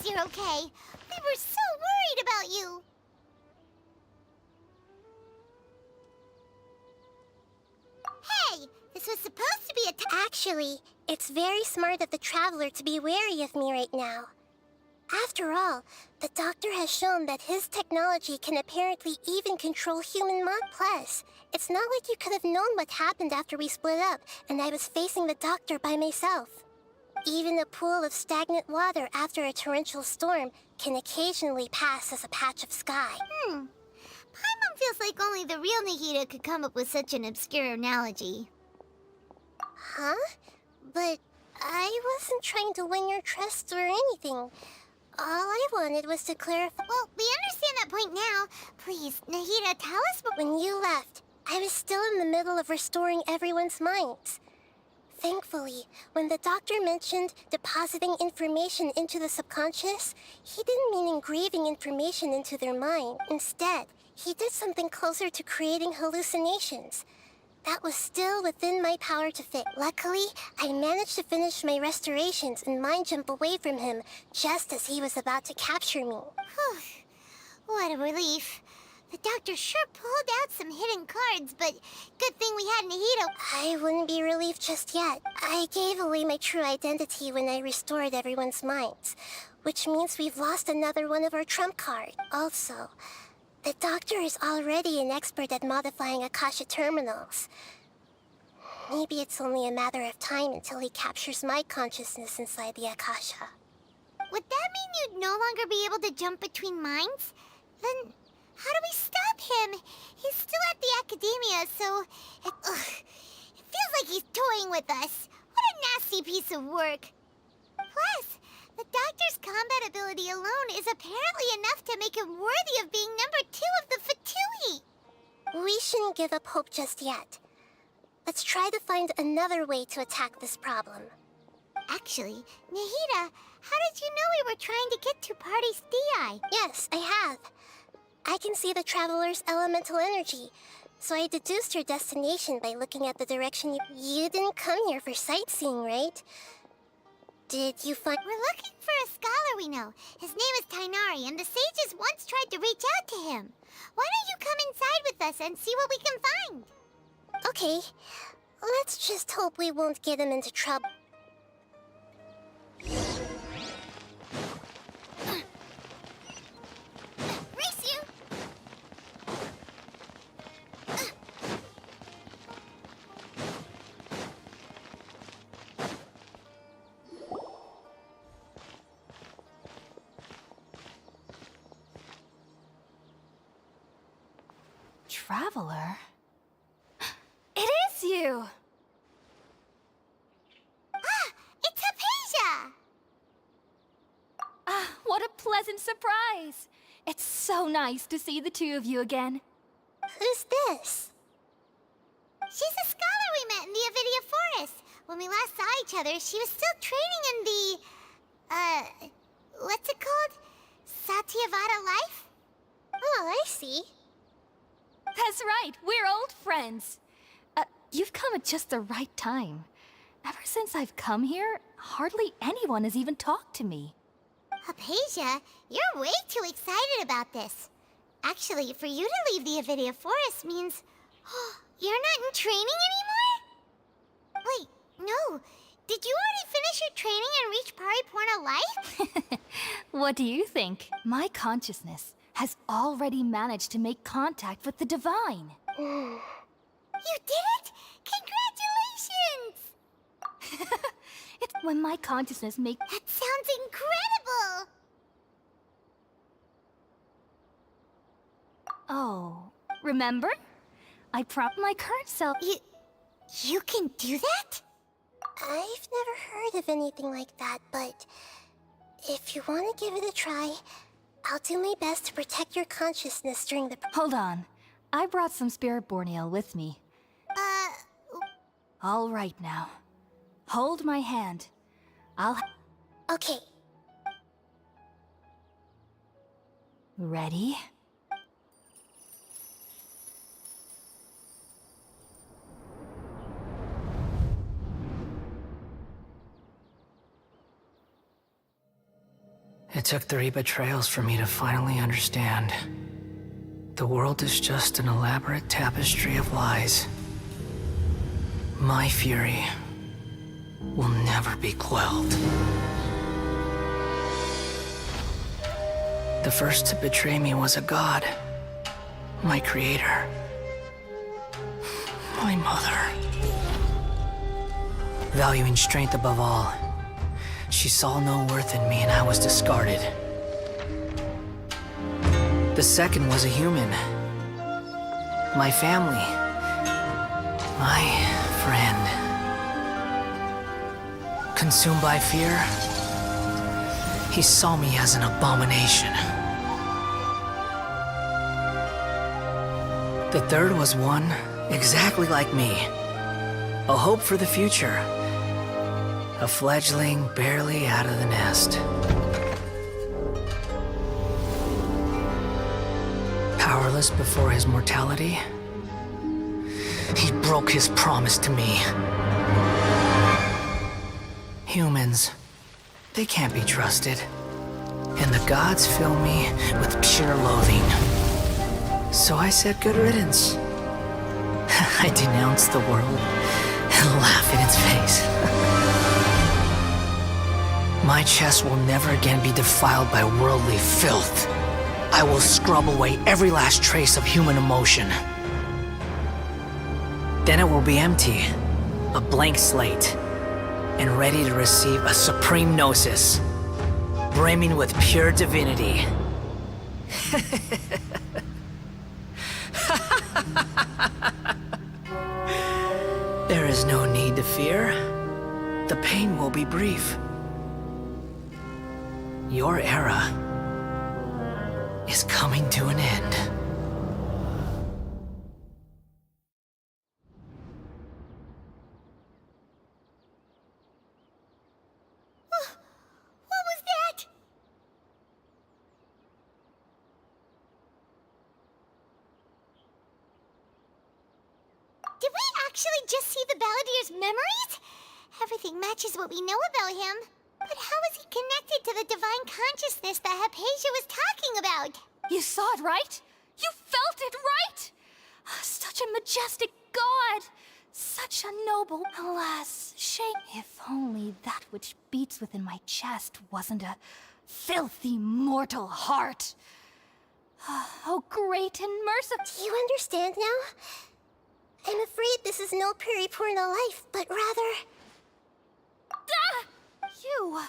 You're okay. We were so worried about you. this was supposed to be a Actually, it's very smart of the Traveler to be wary of me right now. After all, the Doctor has shown that his technology can apparently even control human mind. Plus, it's not like you could have known what happened after we split up and I was facing the Doctor by myself. Even a pool of stagnant water after a torrential storm can occasionally pass as a patch of sky. Paimon feels like only the real Nahida could come up with such an obscure analogy. Huh? But I wasn't trying to win your trust or anything. All I wanted was to clarify. Well, we understand that point now. Please, Nahida, tell us When you left, I was still in the middle of restoring everyone's minds. Thankfully, when the Doctor mentioned depositing information into the subconscious, he didn't mean engraving information into their mind. Instead, he did something closer to creating hallucinations. That was still within my power to fix. Luckily, I managed to finish my restorations and mind jump away from him just as he was about to capture me. What a relief. The Doctor sure pulled out some hidden cards, but good thing we had Nahida. I wouldn't be relieved just yet. I gave away my true identity when I restored everyone's minds, which means we've lost another one of our trump cards. Also, the Doctor is already an expert at modifying Akasha terminals. Maybe it's only a matter of time until he captures my consciousness inside the Akasha. Would that mean you'd no longer be able to jump between minds? Then how do we stop him? He's still at the academia, so it feels like he's toying with us. What a nasty piece of work. Plus, the Doctor's combat ability alone is apparently enough to make him worthy of being number 2 of the Fatui. We shouldn't give up hope just yet. Let's try to find another way to attack this problem. Actually, Nahida, how did you know we were trying to get to Party's Di? Yes, I have. I can see the Traveler's elemental energy, so I deduced your destination by looking at the direction you didn't come here for sightseeing, right? Did you find... We're looking for a scholar we know. His name is Tainari, and the sages once tried to reach out to him. Why don't you come inside with us and see what we can find? Okay, let's just hope we won't get him into trouble. Race you! Traveler? It is you! It's Hypatia! What a pleasant surprise! It's so nice to see the two of you again. Who's this? She's a scholar we met in the Avidia Forest. When we last saw each other, she was still training in the... what's it called? Satyavada life? Oh, I see. That's right, we're old friends. You've come at just the right time. Ever since I've come here, hardly anyone has even talked to me. Hypatia, you're way too excited about this. Actually, for you to leave the Avidia Forest means... you're not in training anymore? Wait, no. Did you already finish your training and reach Pariporna life? What do you think? My consciousness has already managed to make contact with the divine. You did it? Congratulations! It's when my consciousness makes... That sounds incredible! Oh, remember? I propped my current self... You can do that? I've never heard of anything like that, but if you want to give it a try, I'll do my best to protect your consciousness during the... Hold on. I brought some spirit borneal with me. All right now. Hold my hand. Okay. Ready? It took 3 betrayals for me to finally understand. The world is just an elaborate tapestry of lies. My fury will never be quelled. The first to betray me was a god. My creator. My mother. Valuing strength above all, she saw no worth in me and I was discarded. The second was a human. My family. My friend. Consumed by fear, he saw me as an abomination. The third was one exactly like me. A hope for the future. A fledgling barely out of the nest. Powerless before his mortality, he broke his promise to me. Humans, they can't be trusted. And the gods fill me with pure loathing. So I said good riddance. I denounce the world and laugh in its face. My chest will never again be defiled by worldly filth. I will scrub away every last trace of human emotion. Then it will be empty, a blank slate, and ready to receive a supreme gnosis, brimming with pure divinity. There is no need to fear. The pain will be brief. Your era is coming to an end. What was that? Did we actually just see the Balladier's memories? Everything matches what we know about him. But how is he connected to the divine consciousness that Hypatia was talking about? You saw it, right? You felt it, right? Such a majestic god! Such a noble... Alas, shame. If only that which beats within my chest wasn't a filthy mortal heart. Oh, great and merciful... Do you understand now? I'm afraid this is no periporno life, but rather... Ah! You...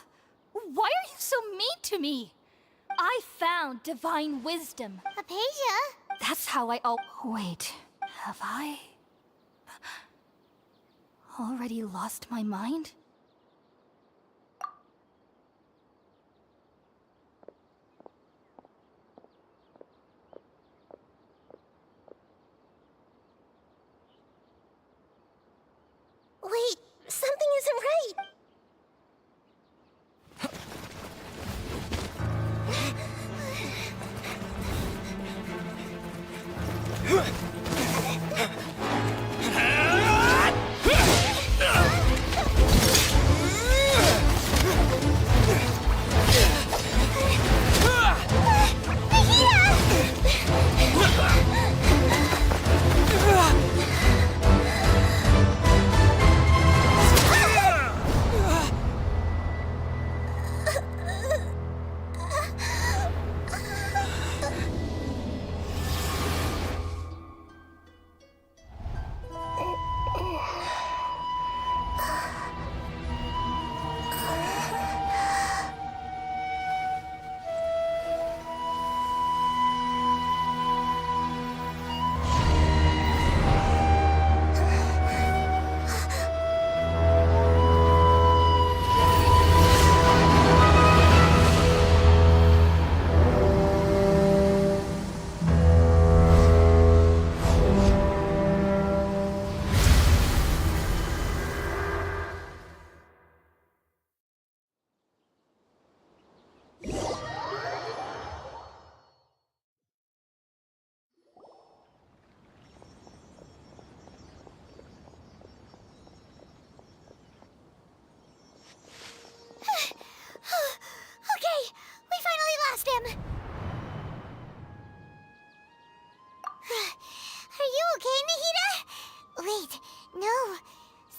Why are you so mean to me? I found divine wisdom. Hypatia? That's how I... Oh, wait. Have I... already lost my mind? Wait, something isn't right.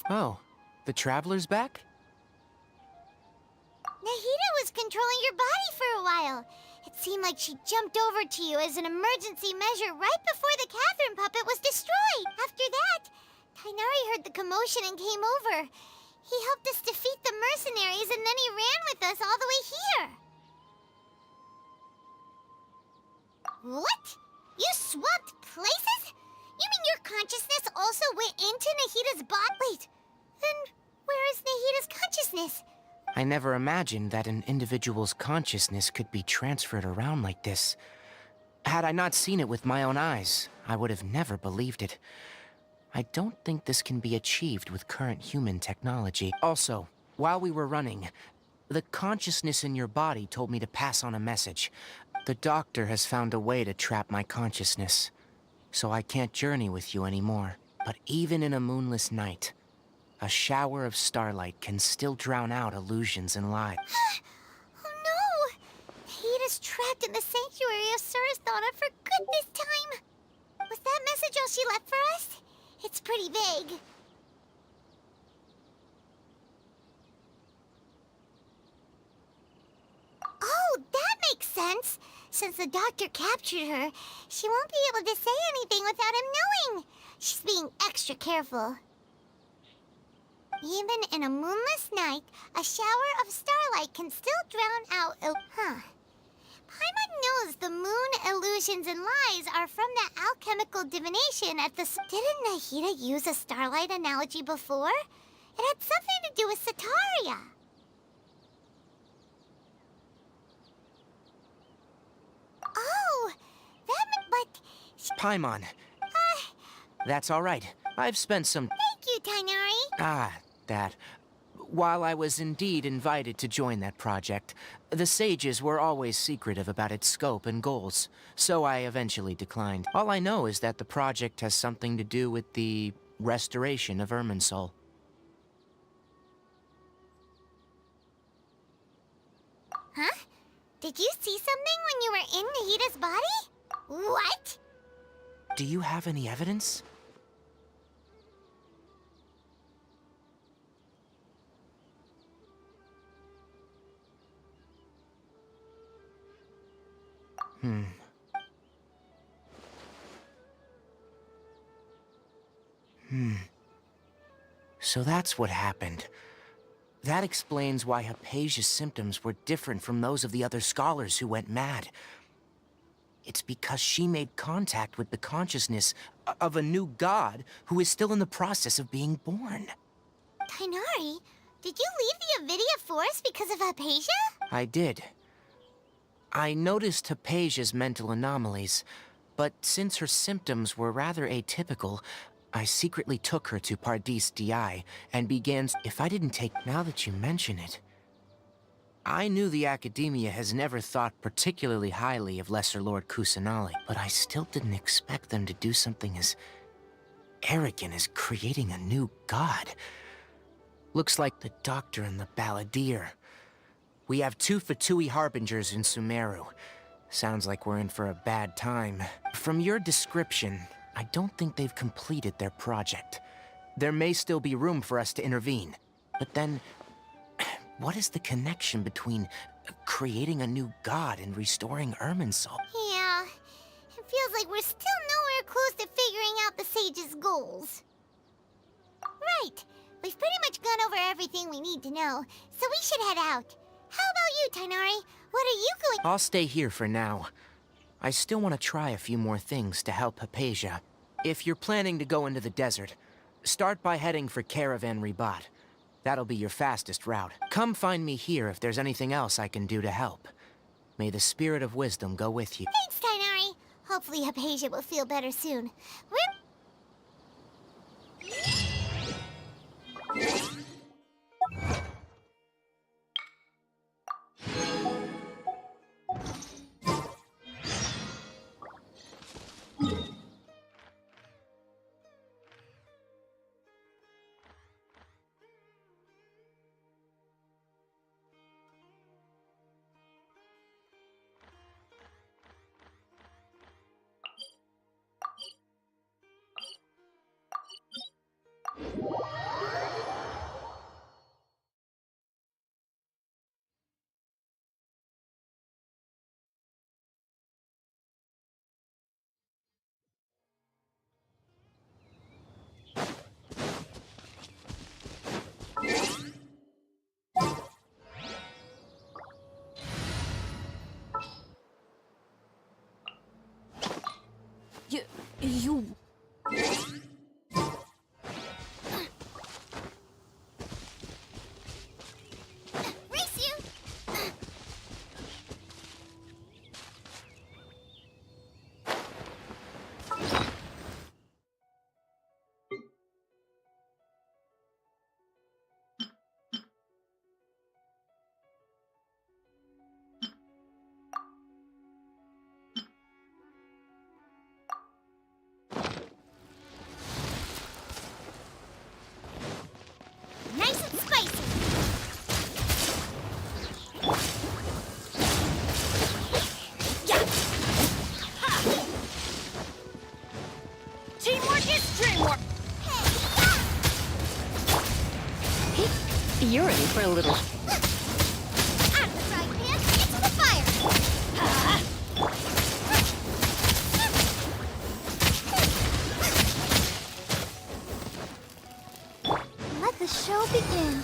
Oh, the Traveler's back? Nahida was controlling your body for a while. It seemed like she jumped over to you as an emergency measure right before the Catherine puppet was destroyed. After that, Tainari heard the commotion and came over. He helped us defeat the mercenaries and then he ran with us all the way here. What? You swapped places? You mean your consciousness also went into Nahida's body? Wait, then where is Nahida's consciousness? I never imagined that an individual's consciousness could be transferred around like this. Had I not seen it with my own eyes, I would have never believed it. I don't think this can be achieved with current human technology. Also, while we were running, the consciousness in your body told me to pass on a message. The doctor has found a way to trap my consciousness, so I can't journey with you anymore. But even in a moonless night, a shower of starlight can still drown out illusions and lies. Oh no! Nahida's trapped in the sanctuary of Surathana for good this time. Was that message all she left for us? It's pretty vague. Oh, that makes sense. Since the doctor captured her, she won't be able to say anything without him knowing. She's being extra careful. Even in a moonless night, a shower of starlight can still drown out Paimon knows the moon illusions and lies are from that alchemical divination at the... Didn't Nahida use a starlight analogy before? It had something to do with Sataria. Oh, but... Paimon. That's all right. I've spent some... Thank you, Tainari. That. While I was indeed invited to join that project, the sages were always secretive about its scope and goals, so I eventually declined. All I know is that the project has something to do with the restoration of Irminsul. Huh? Did you see something when you were in Nahida's body? What? Do you have any evidence? So that's what happened. That explains why Hypatia's symptoms were different from those of the other scholars who went mad. It's because she made contact with the consciousness of a new god who is still in the process of being born. Tainari, did you leave the Avidia Forest because of Hypatia? I did. I noticed Hypatia's mental anomalies, but since her symptoms were rather atypical, I secretly took her to Pardis DI and began... If I didn't take... Now that you mention it... I knew the Academia has never thought particularly highly of Lesser Lord Kusanali, but I still didn't expect them to do something as arrogant as creating a new god. Looks like the Doctor and the Balladeer. We have 2 Fatui Harbingers in Sumeru. Sounds like we're in for a bad time. From your description, I don't think they've completed their project. There may still be room for us to intervene. But then, what is the connection between creating a new god and restoring Irminsul? Yeah, it feels like we're still nowhere close to figuring out the sage's goals. Right, we've pretty much gone over everything we need to know, so we should head out. How about you, Tainari? What are you going... I'll stay here for now. I still want to try a few more things to help Hypatia. If you're planning to go into the desert, start by heading for Caravan Ribat. That'll be your fastest route. Come find me here if there's anything else I can do to help. May the spirit of wisdom go with you. Thanks, Tainari. Hopefully Hypatia will feel better soon. You're in for a little... Out of the frying pan, into the fire! Let the show begin.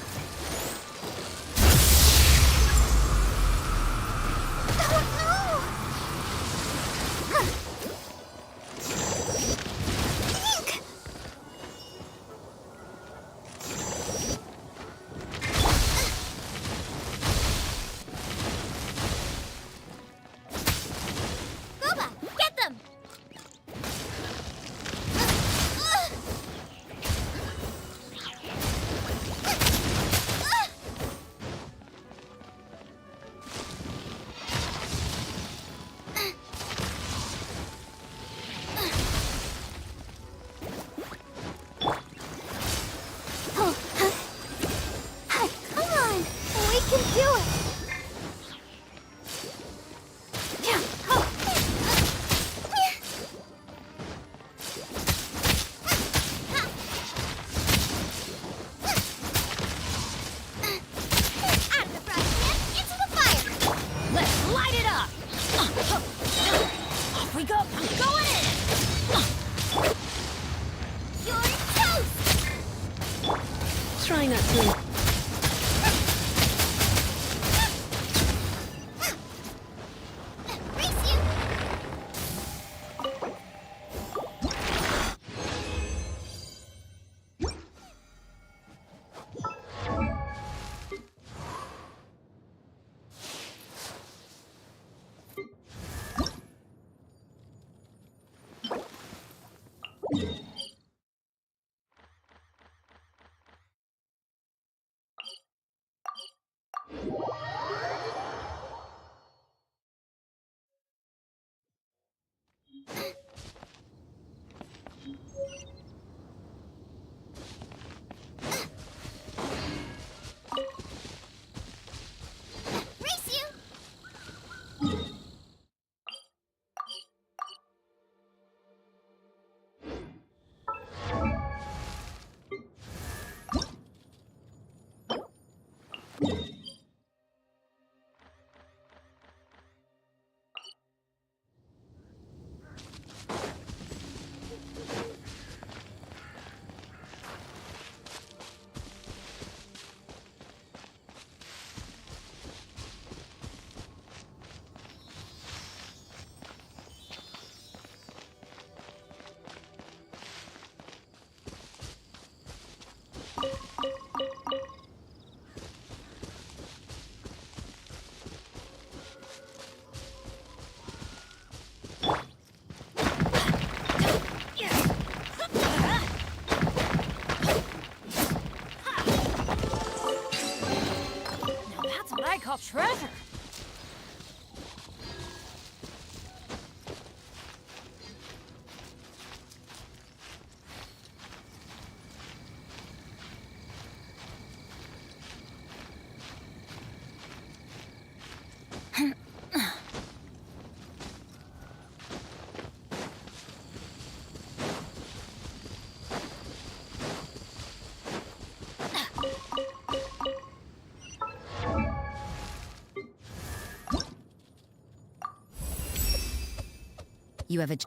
Try not to... Treasure! You have a...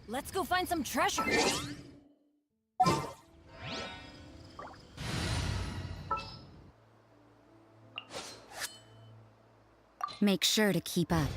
Let's go find some treasure. Make sure to keep up.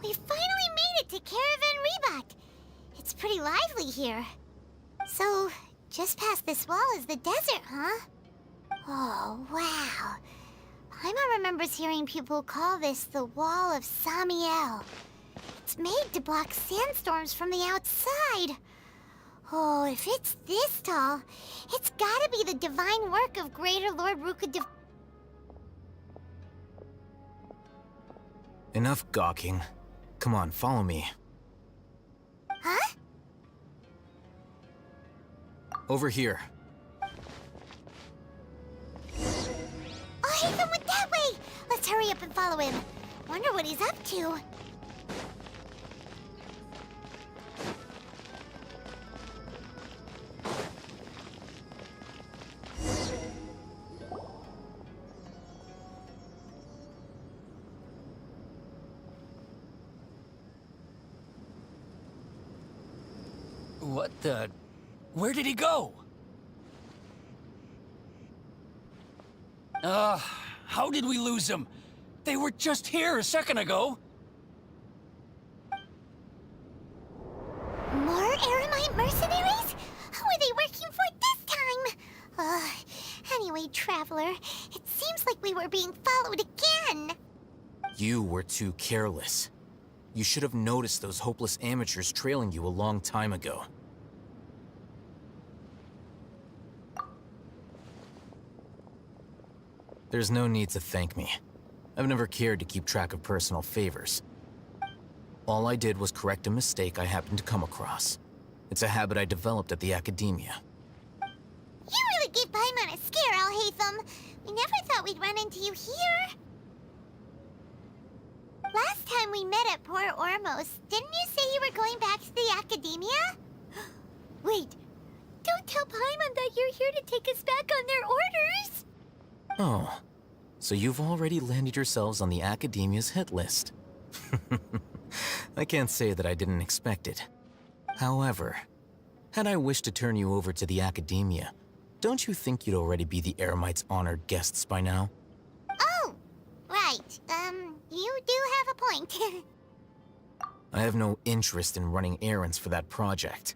We finally made it to Caravan Rebak. It's pretty lively here. So, just past this wall is the desert, huh? Oh, wow. Paimon remembers hearing people call this the Wall of Samiel. It's made to block sandstorms from the outside. Oh, if it's this tall, it's gotta be the divine work of Greater Lord Ruka Enough gawking. Come on, follow me. Huh? Over here. Oh, Haytham went that way! Let's hurry up and follow him. Wonder what he's up to. What the... Where did he go? How did we lose him? They were just here a second ago. More Eremite mercenaries? Who are they working for this time? Anyway, Traveler, it seems like we were being followed again. You were too careless. You should have noticed those hopeless amateurs trailing you a long time ago. There's no need to thank me. I've never cared to keep track of personal favors. All I did was correct a mistake I happened to come across. It's a habit I developed at the Academia. You really gave Paimon a scare, Haytham. We never thought we'd run into you here. Last time we met at Port Ormos, didn't you say you were going back to the Academia? Wait, don't tell Paimon that you're here to take us back on their orders! Oh, so you've already landed yourselves on the Academia's hit list. I can't say that I didn't expect it. However, had I wished to turn you over to the Academia, don't you think you'd already be the Eremites' honored guests by now? Oh, right. You do have a point. I have no interest in running errands for that project.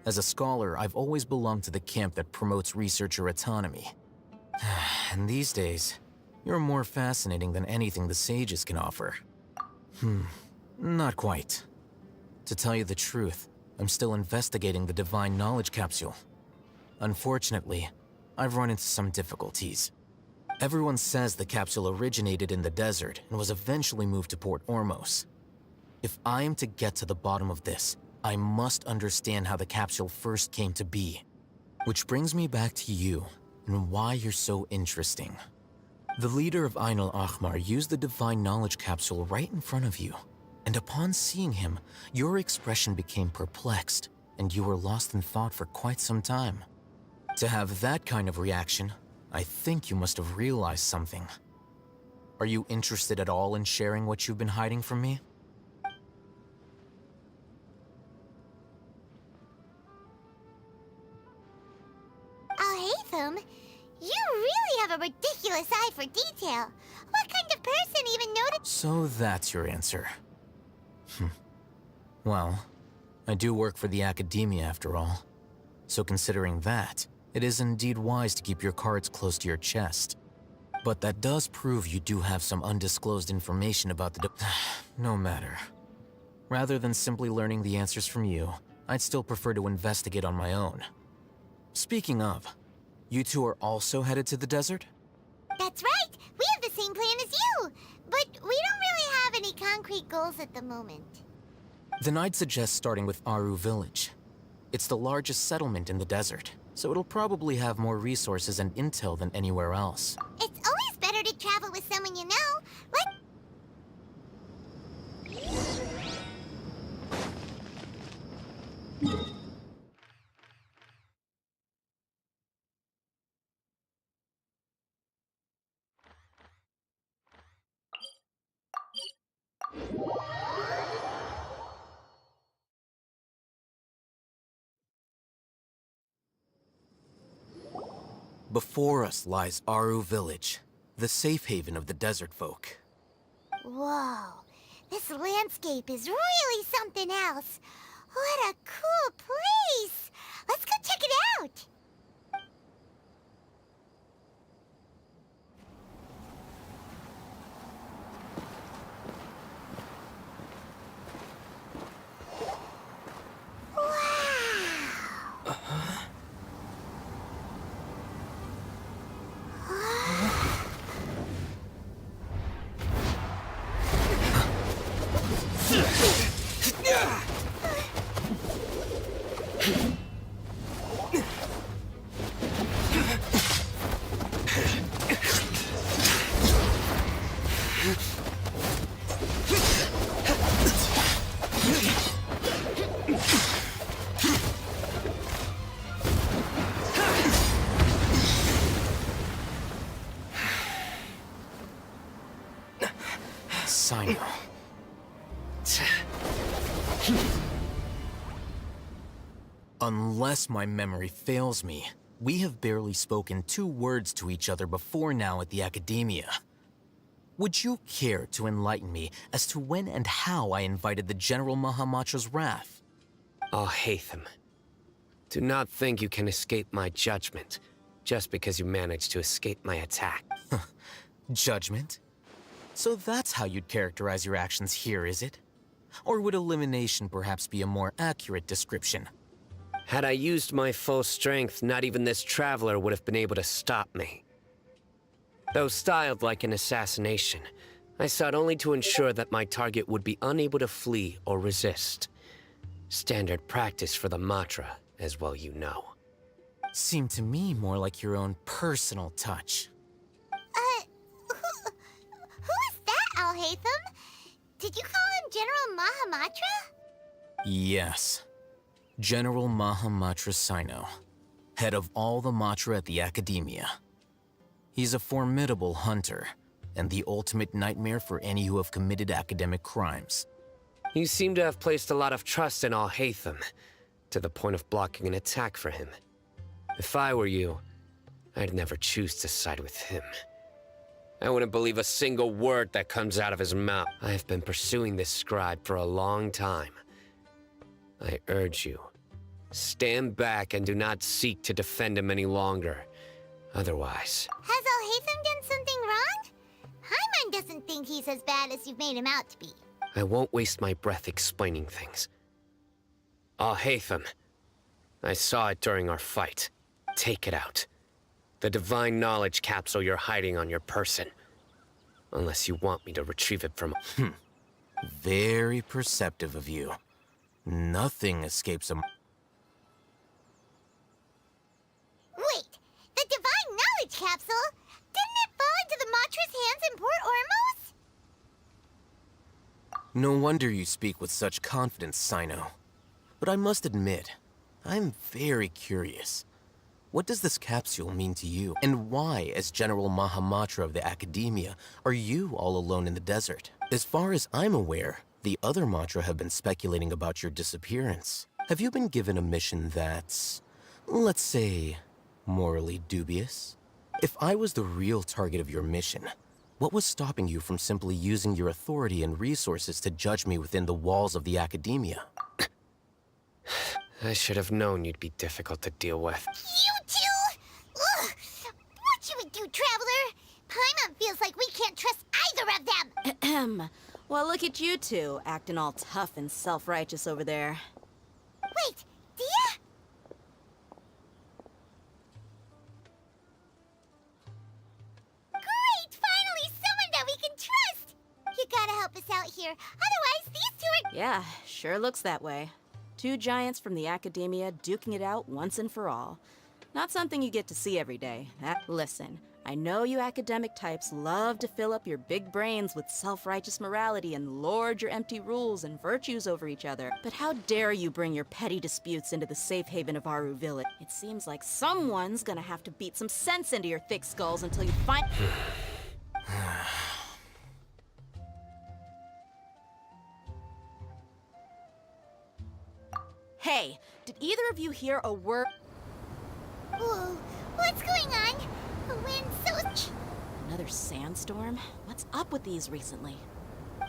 As a scholar, I've always belonged to the camp that promotes researcher autonomy. And these days, you're more fascinating than anything the sages can offer. Not quite. To tell you the truth, I'm still investigating the Divine Knowledge Capsule. Unfortunately, I've run into some difficulties. Everyone says the capsule originated in the desert and was eventually moved to Port Ormos. If I am to get to the bottom of this, I must understand how the capsule first came to be. Which brings me back to you, and why you're so interesting. The leader of Ain al-Ahmar used the Divine Knowledge Capsule right in front of you, and upon seeing him, your expression became perplexed, and you were lost in thought for quite some time. To have that kind of reaction, I think you must have realized something. Are you interested at all in sharing what you've been hiding from me? Haytham, you really have a ridiculous eye for detail. What kind of person even noticed? So that's your answer. Well, I do work for the Academia after all. So considering that, it is indeed wise to keep your cards close to your chest. But that does prove you do have some undisclosed information about the No matter. Rather than simply learning the answers from you, I'd still prefer to investigate on my own. Speaking of, you two are also headed to the desert? That's right! We have the same plan as you! But we don't really have any concrete goals at the moment. Then I'd suggest starting with Aru Village. It's the largest settlement in the desert, so it'll probably have more resources and intel than anywhere else. It's always better to travel with someone you know. Before us lies Aru Village, the safe haven of the desert folk. Whoa, this landscape is really something else. What a cool place! Let's go check it out! Sino. Unless my memory fails me, we have barely spoken 2 words to each other before now at the Academia. Would you care to enlighten me as to when and how I invited the General Mahamatra's wrath? Alhaitham, do not think you can escape my judgment just because you managed to escape my attack. Judgment? So that's how you'd characterize your actions here, is it? Or would elimination perhaps be a more accurate description? Had I used my full strength, not even this traveler would have been able to stop me. Though styled like an assassination, I sought only to ensure that my target would be unable to flee or resist. Standard practice for the Matra, as well you know. Seemed to me more like your own personal touch. Who is that, Alhaitham? Did you call him General Mahamatra? Yes. General Mahamatra Sino, head of all the Matra at the Academia. He's a formidable hunter, and the ultimate nightmare for any who have committed academic crimes. You seem to have placed a lot of trust in Alhaitham, to the point of blocking an attack for him. If I were you, I'd never choose to side with him. I wouldn't believe a single word that comes out of his mouth. I have been pursuing this scribe for a long time. I urge you, stand back and do not seek to defend him any longer. Otherwise... Has Alhaitham done something wrong? Paimon doesn't think he's as bad as you've made him out to be. I won't waste my breath explaining things. Alhaitham, I saw it during our fight. Take it out. The divine knowledge capsule you're hiding on your person. Unless you want me to retrieve it from... Very perceptive of you. Nothing escapes a... Wait, the divine knowledge capsule? Didn't it fall into the Matra's hands in Port Ormos? No wonder you speak with such confidence, Sino. But I must admit, I'm very curious. What does this capsule mean to you? And why, as General Mahamatra of the Academia, are you all alone in the desert? As far as I'm aware, the other Matra have been speculating about your disappearance. Have you been given a mission that's, let's say, morally dubious? If I was the real target of your mission, what was stopping you from simply using your authority and resources to judge me within the walls of the Academia? I should have known you'd be difficult to deal with. You two? Ugh! What should we do, Traveler? Paimon feels like we can't trust either of them! Ahem. Well, look at you two, acting all tough and self-righteous over there. Wait, Dia? Great! Finally, someone that we can trust! You gotta help us out here, otherwise these two are... Yeah, sure looks that way. 2 giants from the Academia duking it out once and for all. Not something you get to see every day. Listen, I know you academic types love to fill up your big brains with self-righteous morality and lord your empty rules and virtues over each other. But how dare you bring your petty disputes into the safe haven of Aru Village? It seems like someone's gonna have to beat some sense into your thick skulls until you find... Hey, did either of you hear a word? Whoa, what's going on? The wind's so... Another sandstorm? What's up with these recently?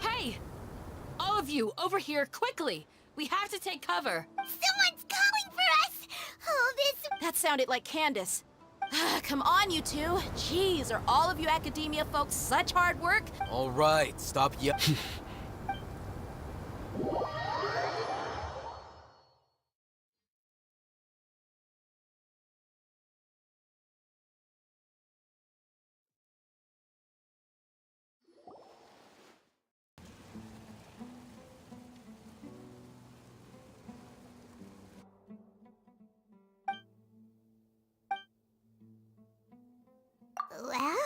Hey! All of you, over here, quickly! We have to take cover! Someone's calling for us! Oh, this... That sounded like Candace. Come on, you two. Jeez, are all of you Academia folks such hard work? All right, stop yelling. Well,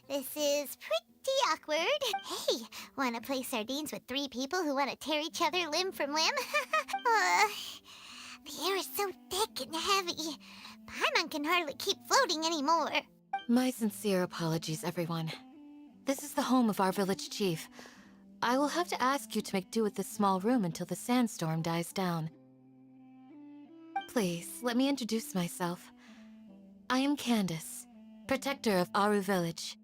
This is pretty awkward. Hey, wanna play sardines with 3 people who wanna tear each other limb from limb? The air is so thick and heavy. Paimon can hardly keep floating anymore. My sincere apologies, everyone. This is the home of our village chief. I will have to ask you to make do with this small room until the sandstorm dies down. Please, let me introduce myself. I am Candace, protector of Aru Village.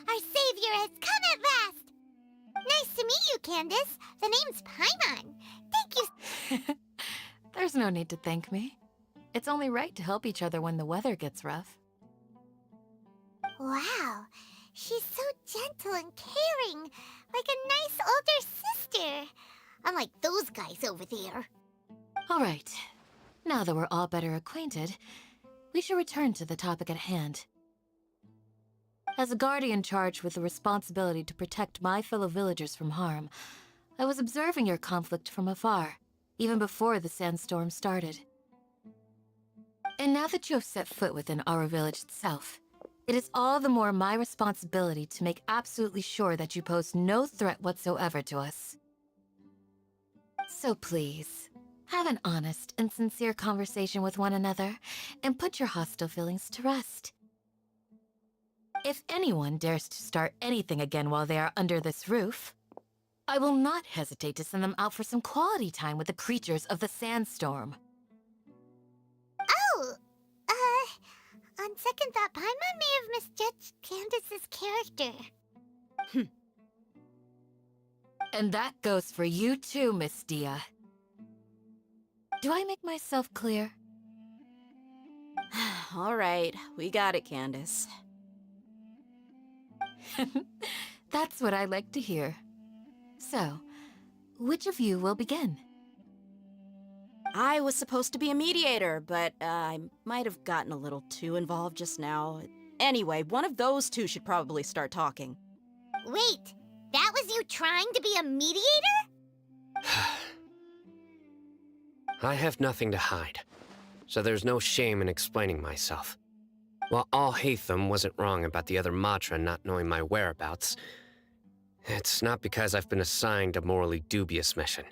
Our savior has come at last! Nice to meet you, Candace. The name's Paimon. Thank you. There's no need to thank me. It's only right to help each other when the weather gets rough. Wow, she's so gentle and caring, like a nice older sister. Unlike those guys over there. All right. Now that we're all better acquainted, we should return to the topic at hand. As a guardian charged with the responsibility to protect my fellow villagers from harm, I was observing your conflict from afar, even before the sandstorm started. And now that you have set foot within our village itself, it is all the more my responsibility to make absolutely sure that you pose no threat whatsoever to us. So please, have an honest and sincere conversation with one another, and put your hostile feelings to rest. If anyone dares to start anything again while they are under this roof, I will not hesitate to send them out for some quality time with the creatures of the sandstorm. Oh, on second thought, Paimon may have misjudged Candace's character. And that goes for you too, Miss Dia. Do I make myself clear? All right, we got it, Candace. That's what I like to hear. So, which of you will begin? I was supposed to be a mediator, but I might have gotten a little too involved just now. Anyway, one of those two should probably start talking. Wait, that was you trying to be a mediator? I have nothing to hide, so there's no shame in explaining myself. While Al-Haytham wasn't wrong about the other Matra not knowing my whereabouts, it's not because I've been assigned a morally dubious mission.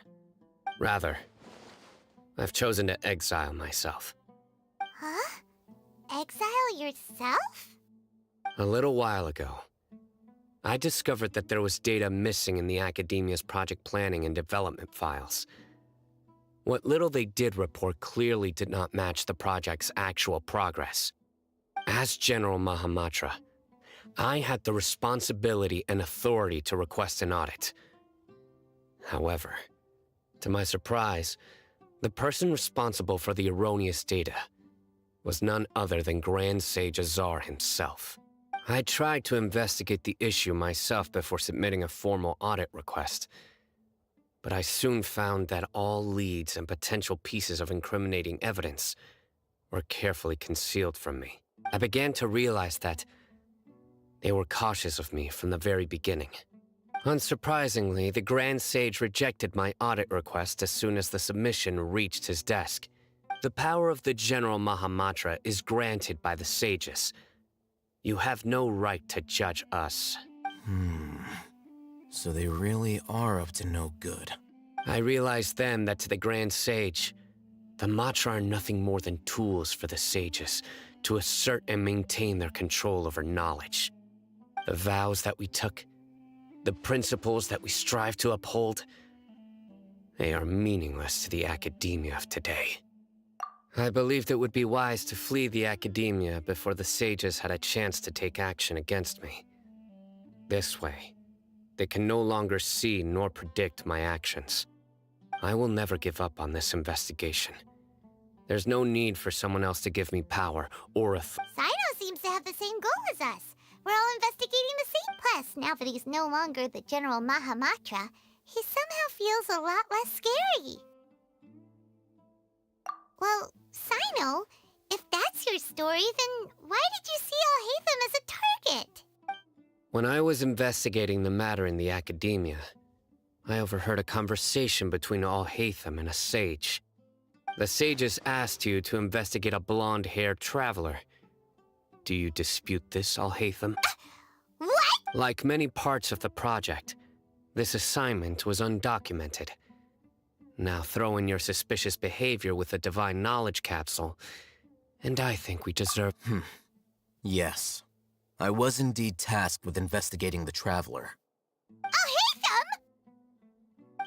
Rather, I've chosen to exile myself. Huh? Exile yourself? A little while ago, I discovered that there was data missing in the Academia's project planning and development files. What little they did report clearly did not match the project's actual progress. As General Mahamatra, I had the responsibility and authority to request an audit. However, to my surprise, the person responsible for the erroneous data was none other than Grand Sage Azar himself. I tried to investigate the issue myself before submitting a formal audit request, but I soon found that all leads and potential pieces of incriminating evidence were carefully concealed from me. I began to realize that they were cautious of me from the very beginning. Unsurprisingly, the Grand Sage rejected my audit request as soon as the submission reached his desk. The power of the General Mahamatra is granted by the sages. You have no right to judge us. So they really are up to no good. I realized then that to the Grand Sage, the Matra are nothing more than tools for the sages to assert and maintain their control over knowledge. The vows that we took, the principles that we strive to uphold, they are meaningless to the Academia of today. I believed it would be wise to flee the Academia before the sages had a chance to take action against me. This way, they can no longer see nor predict my actions. I will never give up on this investigation. There's no need for someone else to give me power or authority. Sino seems to have the same goal as us. We're all investigating the same quest. Now that he's no longer the General Mahamatra, he somehow feels a lot less scary. Well, Sino, if that's your story, then why did you see Al-Haytham as a target? When I was investigating the matter in the Academia, I overheard a conversation between Al-Haytham and a sage. The sages asked you to investigate a blonde-haired traveler. Do you dispute this, Alhaitham? What? Like many parts of the project, this assignment was undocumented. Now throw in your suspicious behavior with the Divine Knowledge Capsule, and I think we deserve— Yes. I was indeed tasked with investigating the Traveler. Alhaitham!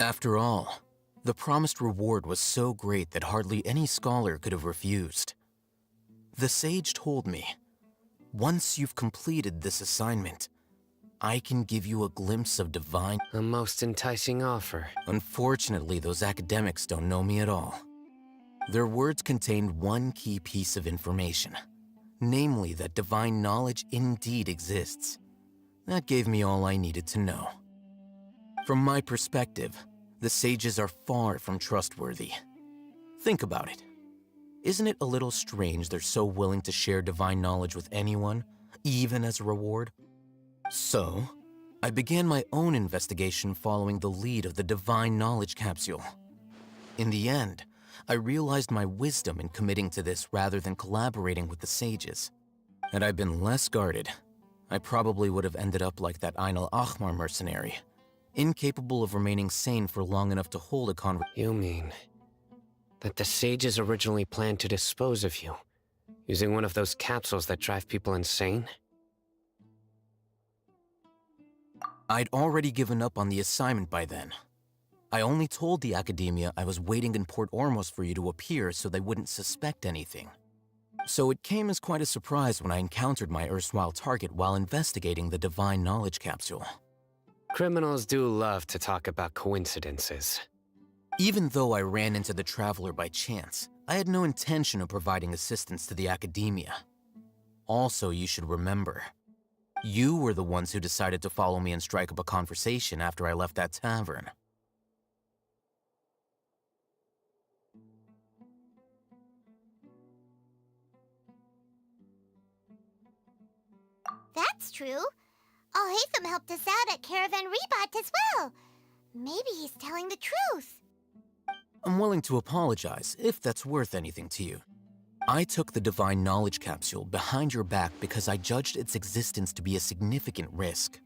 After all, the promised reward was so great that hardly any scholar could have refused. The sage told me, once you've completed this assignment, I can give you a glimpse of divine— A most enticing offer. Unfortunately, those academics don't know me at all. Their words contained one key piece of information, namely that divine knowledge indeed exists. That gave me all I needed to know. From my perspective, the sages are far from trustworthy. Think about it. Isn't it a little strange they're so willing to share divine knowledge with anyone, even as a reward? So, I began my own investigation following the lead of the Divine Knowledge Capsule. In the end, I realized my wisdom in committing to this rather than collaborating with the sages. Had I been less guarded, I probably would have ended up like that Ain al-Ahmar mercenary, incapable of remaining sane for long enough to hold a conversation. You mean that the sages originally planned to dispose of you, using one of those capsules that drive people insane? I'd already given up on the assignment by then. I only told the Academia I was waiting in Port Ormos for you to appear so they wouldn't suspect anything. So it came as quite a surprise when I encountered my erstwhile target while investigating the Divine Knowledge Capsule. Criminals do love to talk about coincidences. Even though I ran into the Traveler by chance, I had no intention of providing assistance to the Academia. Also, you should remember, you were the ones who decided to follow me and strike up a conversation after I left that tavern. That's true. Alhaitham helped us out at Caravan Rebot as well. Maybe he's telling the truth. I'm willing to apologize, if that's worth anything to you. I took the Divine Knowledge Capsule behind your back because I judged its existence to be a significant risk.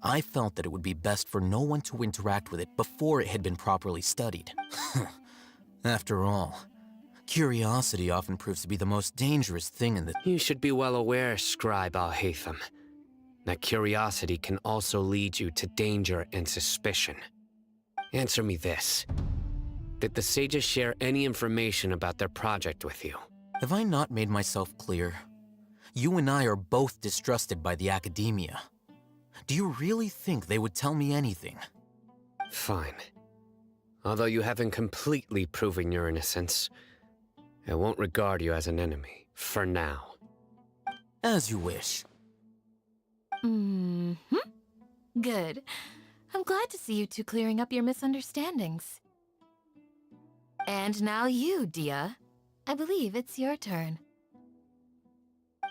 I felt that it would be best for no one to interact with it before it had been properly studied. After all, curiosity often proves to be the most dangerous thing in the— You should be well aware, Scribe Alhaitham, that curiosity can also lead you to danger and suspicion. Answer me this. Did the sages share any information about their project with you? Have I not made myself clear? You and I are both distrusted by the Academia. Do you really think they would tell me anything? Fine. Although you haven't completely proven your innocence, I won't regard you as an enemy, for now. As you wish. Good. I'm glad to see you two clearing up your misunderstandings. And now you, Dia. I believe it's your turn.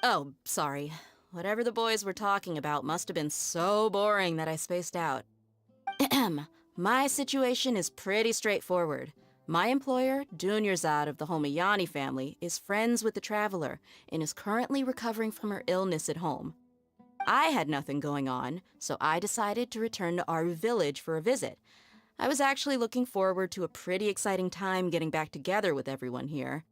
Oh, sorry. Whatever the boys were talking about must have been so boring that I spaced out. My situation is pretty straightforward. My employer, Dunyarzad of the Homayani family, is friends with the Traveler and is currently recovering from her illness at home. I had nothing going on, so I decided to return to Aru village for a visit. I was actually looking forward to a pretty exciting time getting back together with everyone here.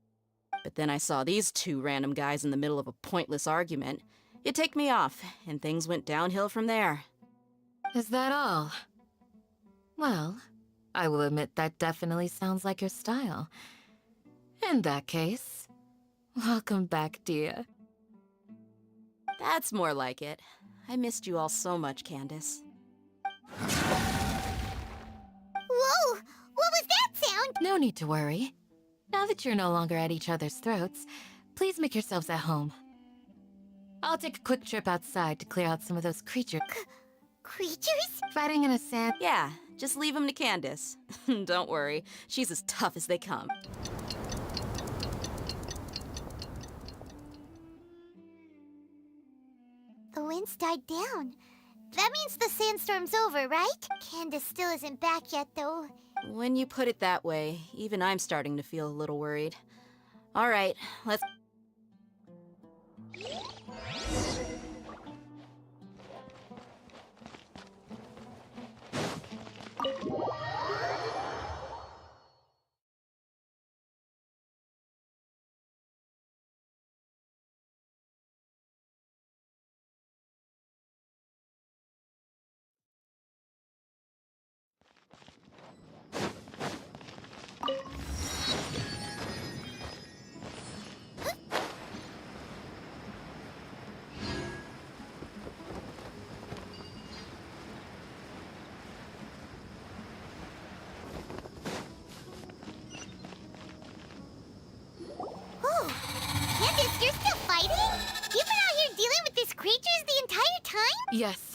But then I saw these two random guys in the middle of a pointless argument. It ticked me off, and things went downhill from there. Is that all? Well, I will admit that definitely sounds like your style. In that case, welcome back, Dia. That's more like it. I missed you all so much, Candace. Whoa! What was that sound? No need to worry. Now that you're no longer at each other's throats, please make yourselves at home. I'll take a quick trip outside to clear out some of those creatures. Creatures? Fighting in a sand... Yeah, just leave them to Candace. Don't worry, she's as tough as they come. The wind's died down. That means the sandstorm's over, right? Candace still isn't back yet, though. When you put it that way, even I'm starting to feel a little worried. All right, let's... Candace, you're still fighting? You've been out here dealing with these creatures the entire time? Yes.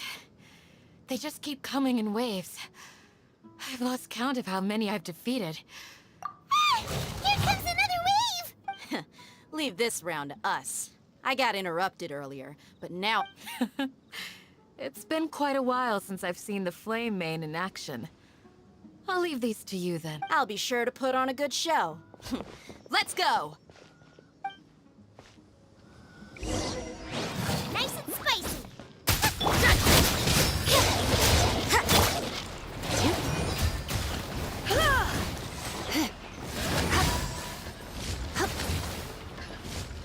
They just keep coming in waves. I've lost count of how many I've defeated. Ah! Here comes another wave! Leave this round to us. I got interrupted earlier, but now... It's been quite a while since I've seen the Flame Main in action. I'll leave these to you then. I'll be sure to put on a good show. Let's go! Nice and spicy.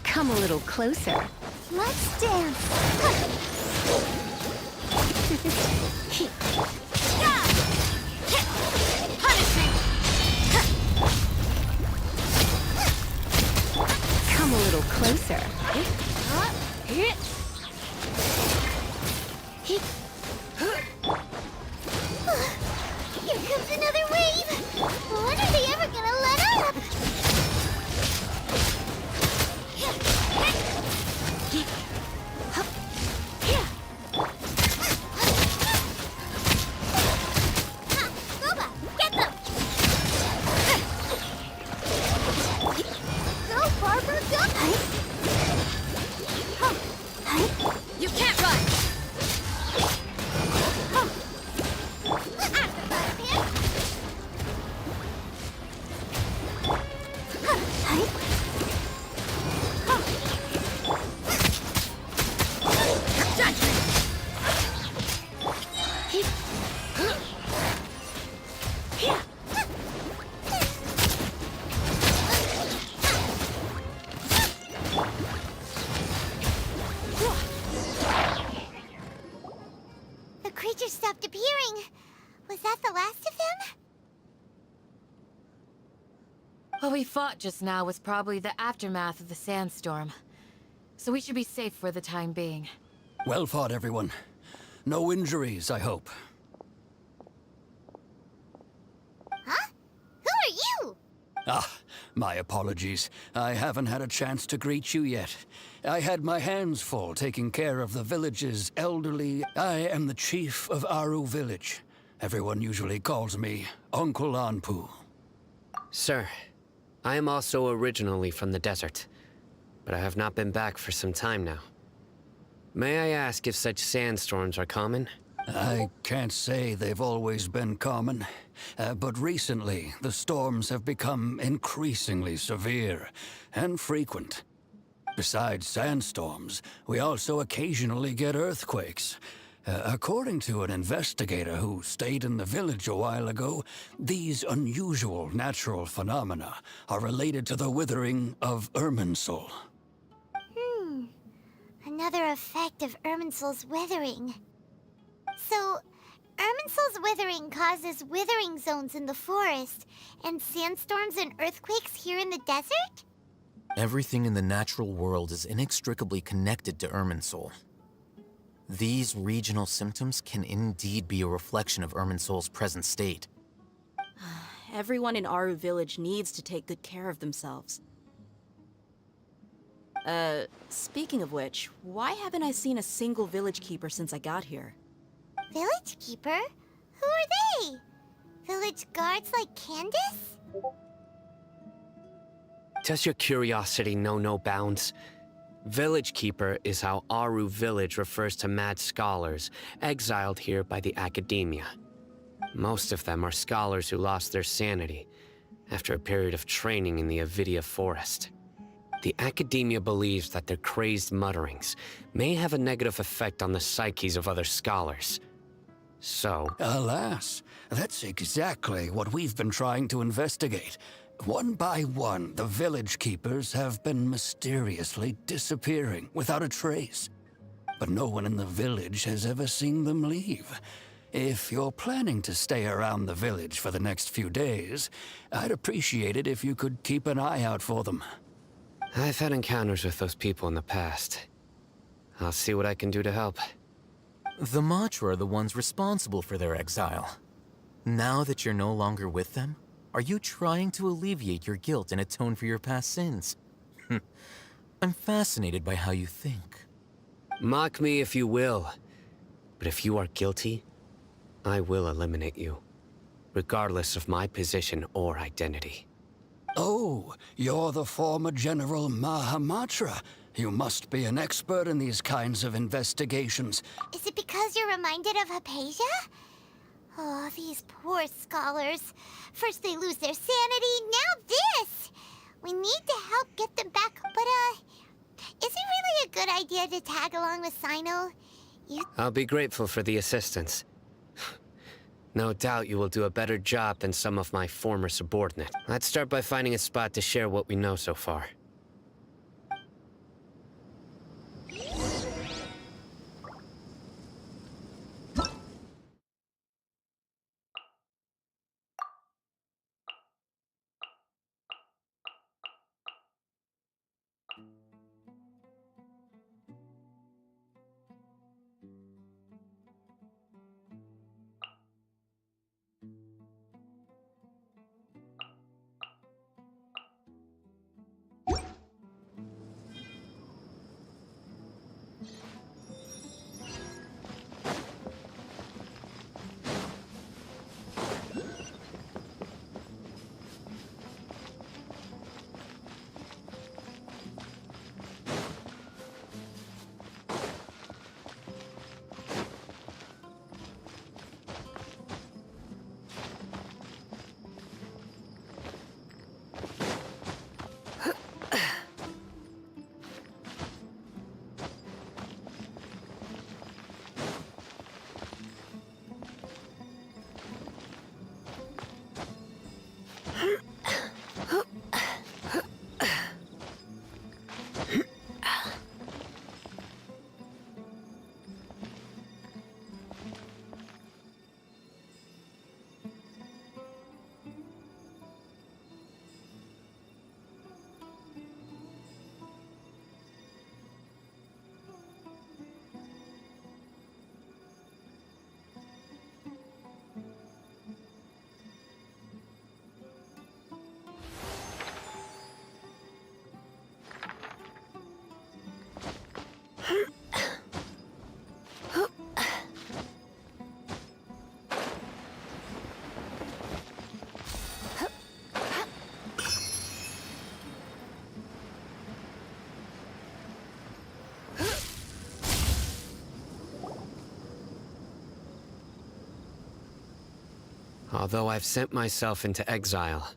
Come a little closer. Let's dance. Come a little closer. Here comes another wave! When are they ever gonna let up? Boba, get them! Go, Barber, go! You can't run! The creatures stopped appearing. Was that the last of them? What we fought just now was probably the aftermath of the sandstorm. So we should be safe for the time being. Well fought, everyone. No injuries, I hope. Huh? Who are you? Ah, my apologies. I haven't had a chance to greet you yet. I had my hands full taking care of the village's elderly. I am the chief of Aru village. Everyone usually calls me Uncle Anpu. Sir, I am also originally from the desert, but I have not been back for some time now. May I ask if such sandstorms are common? I can't say they've always been common, but recently the storms have become increasingly severe and frequent. Besides sandstorms, we also occasionally get earthquakes. According to an investigator who stayed in the village a while ago, these unusual natural phenomena are related to the withering of Irminsul. Another effect of Irminsul's withering. So, Irminsul's withering causes withering zones in the forest, and sandstorms and earthquakes here in the desert? Everything in the natural world is inextricably connected to Irminsul. These regional symptoms can indeed be a reflection of Irminsul's present state. Everyone in Aru village needs to take good care of themselves. Speaking of which, why haven't I seen a single village keeper since I got here? Village keeper? Who are they? Village guards like Candace? Does your curiosity know no bounds? Village Keeper is how Aru village refers to mad scholars exiled here by the academia. Most of them are scholars who lost their sanity after a period of training in the Avidia forest. The Academia believes that their crazed mutterings may have a negative effect on the psyches of other scholars. So... Alas, that's exactly what we've been trying to investigate. One by one, the village keepers have been mysteriously disappearing without a trace. But no one in the village has ever seen them leave. If you're planning to stay around the village for the next few days, I'd appreciate it if you could keep an eye out for them. I've had encounters with those people in the past. I'll see what I can do to help. The Matra are the ones responsible for their exile. Now that you're no longer with them, are you trying to alleviate your guilt and atone for your past sins? I'm fascinated by how you think. Mock me if you will, but if you are guilty, I will eliminate you, regardless of my position or identity. Oh, you're the former General Mahamatra. You must be an expert in these kinds of investigations. Is it because you're reminded of Hypatia? Oh, these poor scholars. First they lose their sanity, now this! We need to help get them back, but, is it really a good idea to tag along with Sino? I'll be grateful for the assistance. No doubt you will do a better job than some of my former subordinates. Let's start by finding a spot to share what we know so far. Although I've sent myself into exile,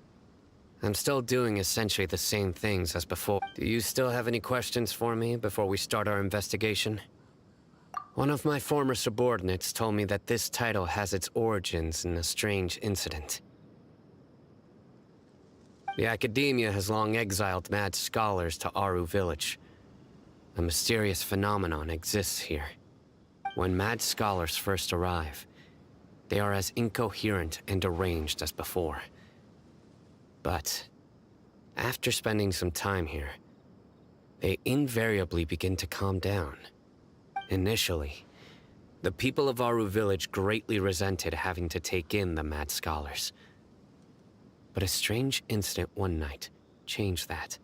I'm still doing essentially the same things as before. Do you still have any questions for me before we start our investigation? One of my former subordinates told me that this title has its origins in a strange incident. The Academia has long exiled mad scholars to Aru Village. A mysterious phenomenon exists here. When mad scholars first arrive, they are as incoherent and deranged as before. But after spending some time here, they invariably begin to calm down. Initially, the people of Aru Village greatly resented having to take in the mad scholars. But a strange incident one night changed that.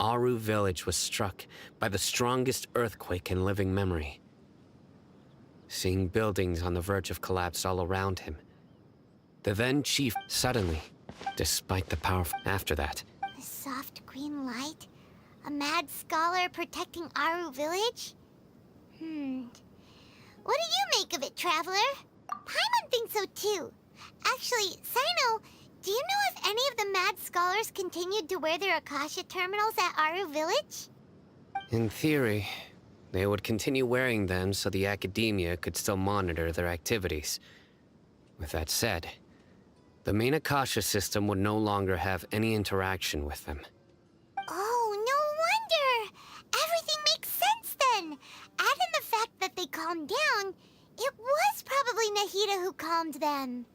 Aru Village was struck by the strongest earthquake in living memory. Seeing buildings on the verge of collapse all around him, the then chief suddenly, despite the powerful... After that, The soft green light? A mad scholar protecting Aru Village? What do you make of it, Traveler? Paimon thinks so too. Actually, Sino, Do you know if any of the mad scholars continued to wear their Akasha terminals at Aru Village? In theory, they would continue wearing them so the academia could still monitor their activities. With that said, the main Akasha system would no longer have any interaction with them. Oh, no wonder! Everything makes sense then! Add in the fact that they calmed down, it was probably Nahida who calmed them.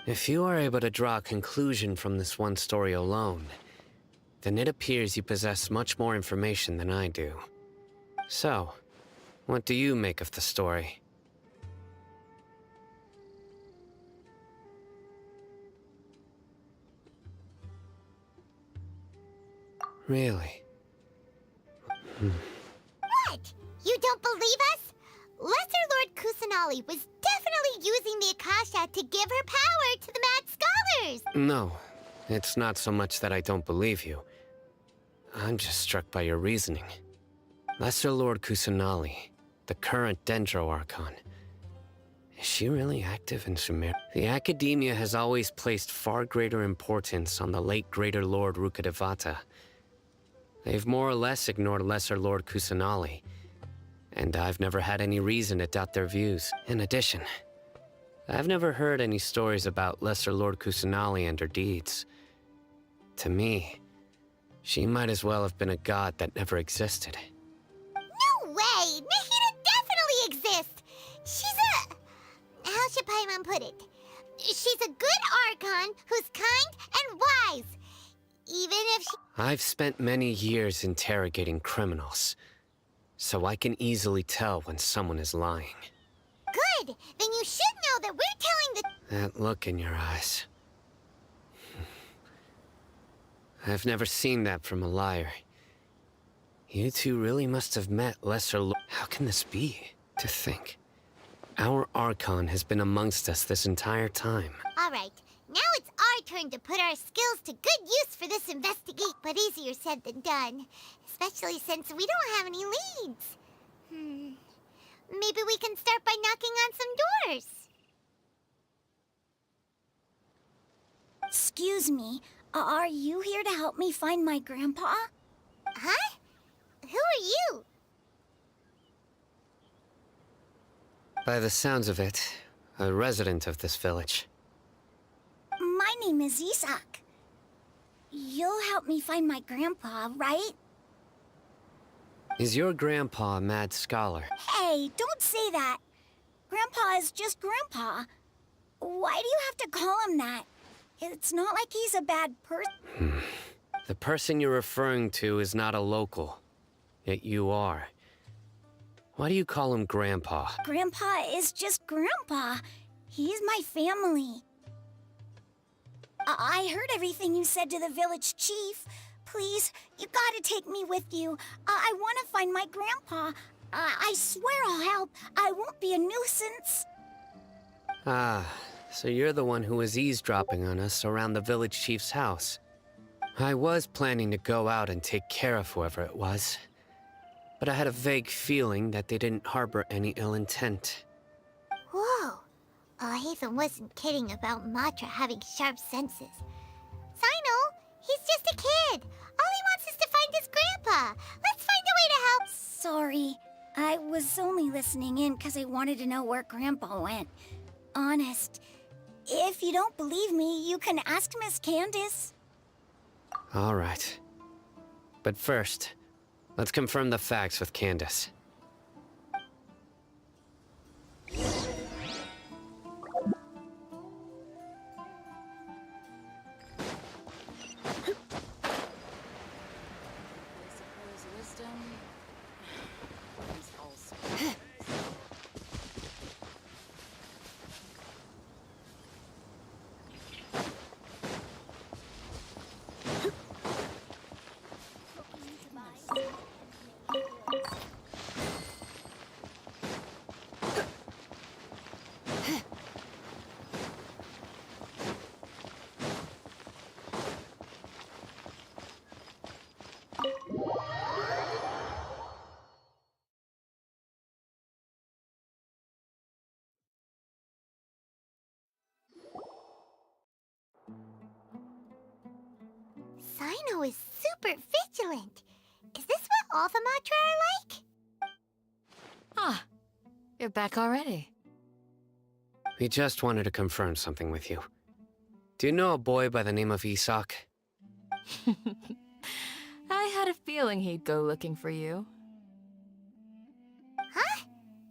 If you are able to draw a conclusion from this one story alone, then it appears you possess much more information than I do. So, what do you make of the story? Really? What? You don't believe us? Lesser Lord Kusanali was definitely using the Akasha to give her power to the Mad Scholars! No, it's not so much that I don't believe you. I'm just struck by your reasoning. Lesser Lord Kusanali, the current Dendro Archon. Is she really active in Sumer? The Academia has always placed far greater importance on the late Greater Lord Rukkhadevata. They've more or less ignored Lesser Lord Kusanali, and I've never had any reason to doubt their views. In addition, I've never heard any stories about Lesser Lord Kusanali and her deeds. To me, she might as well have been a god that never existed. No way! Nahida definitely exists! She's a... how should Paimon put it? She's a good Archon who's kind and wise. Even if she... I've spent many years interrogating criminals, so I can easily tell when someone is lying. Good! Then you should know that we're telling the... That look in your eyes. I've never seen that from a liar. You two really must have met Lesser Lord. How can this be? To think. Our Archon has been amongst us this entire time. Alright, now it's our turn to put our skills to good use for this investigation. But easier said than done. Especially since we don't have any leads. Maybe we can start by knocking on some doors. Excuse me, are you here to help me find my grandpa? Huh? Who are you? By the sounds of it, a resident of this village. My name is Isak. You'll help me find my grandpa, right? Is your grandpa a mad scholar? Hey, don't say that. Grandpa is just Grandpa. Why do you have to call him that? It's not like he's a bad person. The person you're referring to is not a local, yet you are. Why do you call him Grandpa? Grandpa is just Grandpa. He's my family. I heard everything you said to the village chief. Please, you gotta take me with you. I want to find my grandpa. I swear I'll help. I won't be a nuisance. Ah, so you're the one who was eavesdropping on us around the village chief's house. I was planning to go out and take care of whoever it was, but I had a vague feeling that they didn't harbor any ill intent. Whoa. Hatham wasn't kidding about Matra having sharp senses. Sino, he's just a kid. All he wants is to find his grandpa. Let's find a way to help. Sorry. I was only listening in because I wanted to know where Grandpa went. Honest. If you don't believe me, you can ask Miss Candace. All right. But first, let's confirm the facts with Candace. Sino is super vigilant. Is this what all the Matra are like? Ah, you're back already. We just wanted to confirm something with you. Do you know a boy by the name of Isak? I had a feeling he'd go looking for you. Huh?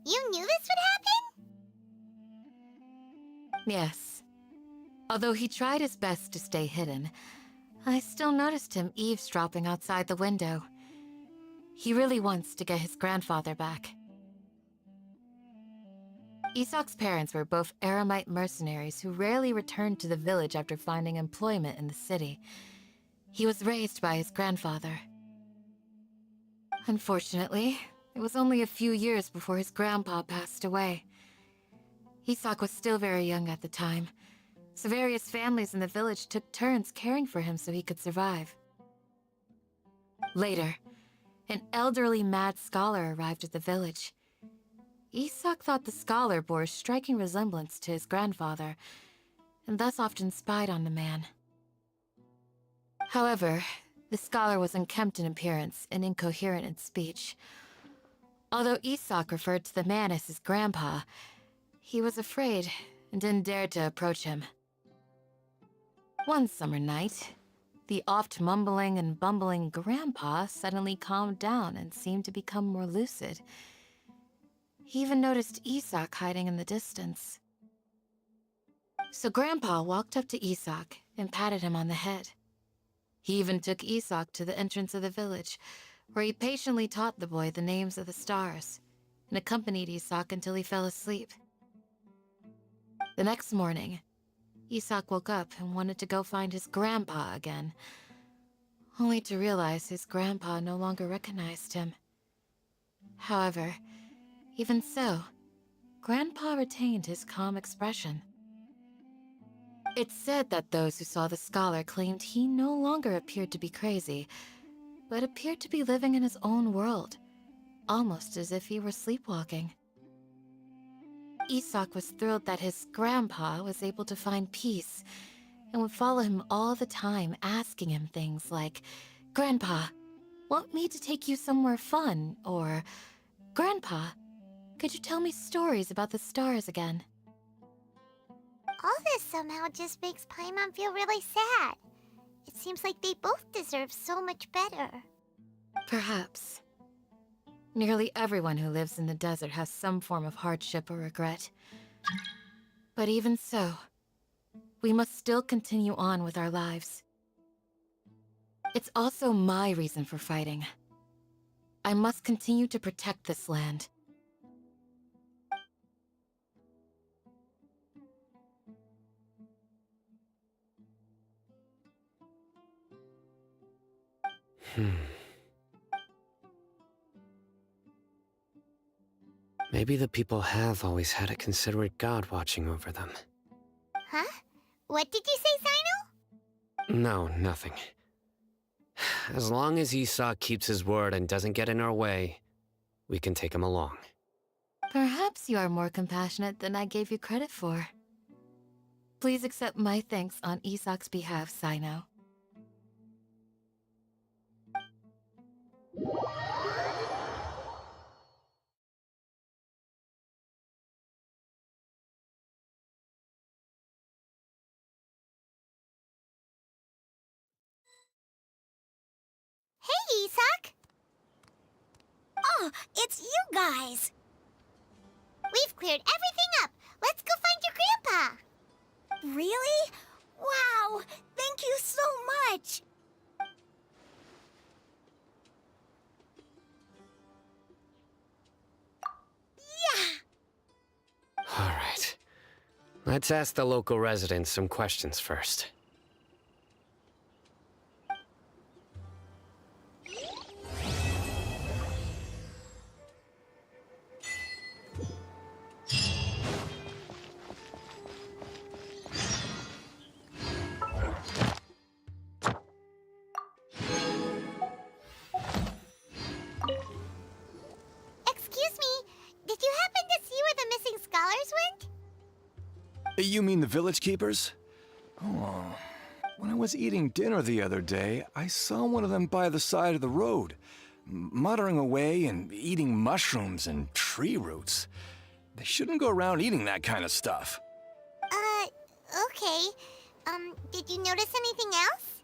You knew this would happen? Yes. Although he tried his best to stay hidden, I still noticed him eavesdropping outside the window. He really wants to get his grandfather back. Isak's parents were both Aramite mercenaries who rarely returned to the village after finding employment in the city. He was raised by his grandfather. Unfortunately, it was only a few years before his grandpa passed away. Isak was still very young at the time, so various families in the village took turns caring for him so he could survive. Later, an elderly mad scholar arrived at the village. Isak thought the scholar bore a striking resemblance to his grandfather, and thus often spied on the man. However, the scholar was unkempt in appearance and incoherent in speech. Although Isak referred to the man as his grandpa, he was afraid and didn't dare to approach him. One summer night, the oft mumbling and bumbling grandpa suddenly calmed down and seemed to become more lucid. He even noticed Isak hiding in the distance. So Grandpa walked up to Isak and patted him on the head. He even took Isak to the entrance of the village, where he patiently taught the boy the names of the stars, and accompanied Isak until he fell asleep. The next morning, Isak woke up and wanted to go find his grandpa again, only to realize his grandpa no longer recognized him. However, even so, Grandpa retained his calm expression. It's said that those who saw the scholar claimed he no longer appeared to be crazy, but appeared to be living in his own world, almost as if he were sleepwalking. Isak was thrilled that his grandpa was able to find peace, and would follow him all the time, asking him things like, "Grandpa, want me to take you somewhere fun?" Or, "Grandpa, could you tell me stories about the stars again?" All this somehow just makes Paimon feel really sad. It seems like they both deserve so much better. Perhaps. Nearly everyone who lives in the desert has some form of hardship or regret. But even so, we must still continue on with our lives. It's also my reason for fighting. I must continue to protect this land. Maybe the people have always had a considerate god watching over them. Huh? What did you say, Sino? No, nothing. As long as Isak keeps his word and doesn't get in our way, we can take him along. Perhaps you are more compassionate than I gave you credit for. Please accept my thanks on Isak's behalf, Sino. Hey, Isak! Oh, it's you guys! We've cleared everything up. Let's go find your grandpa. Really? Wow! Thank you so much! Yeah! All right. Let's ask the local residents some questions first. Excuse me, did you happen to see where the missing scholars went? You mean the village keepers? Oh, When I was eating dinner the other day, I saw one of them by the side of the road, muttering away and eating mushrooms and tree roots. They shouldn't go around eating that kind of stuff. Okay. Did you notice anything else?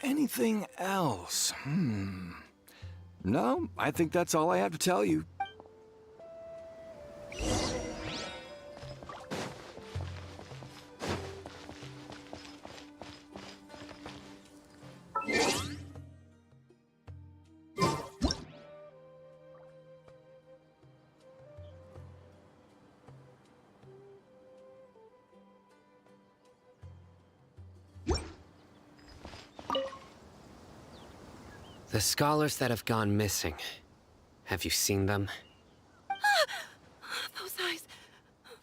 Anything else? No, I think that's all I have to tell you. The scholars that have gone missing. Have you seen them? Those eyes.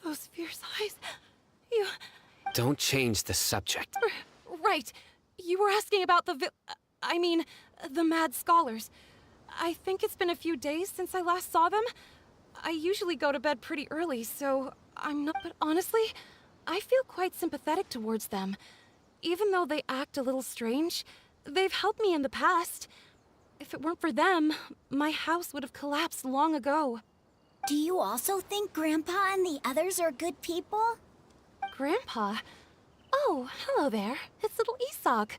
Those fierce eyes. You... Don't change the subject. Right. You were asking about the the mad scholars. I think it's been a few days since I last saw them. I usually go to bed pretty early, so I'm not... But honestly, I feel quite sympathetic towards them. Even though they act a little strange, they've helped me in the past. If it weren't for them, my house would have collapsed long ago. Do you also think Grandpa and the others are good people? Grandpa? Oh, hello there. It's little Isak.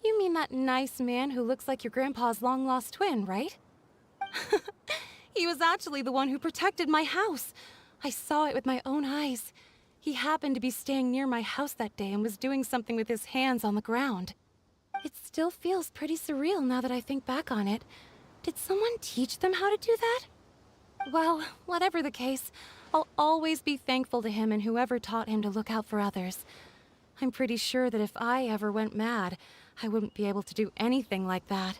You mean that nice man who looks like your grandpa's long-lost twin, right? He was actually the one who protected my house. I saw it with my own eyes. He happened to be staying near my house that day and was doing something with his hands on the ground. It still feels pretty surreal now that I think back on it. Did someone teach them how to do that? Well, whatever the case, I'll always be thankful to him and whoever taught him to look out for others. I'm pretty sure that if I ever went mad, I wouldn't be able to do anything like that.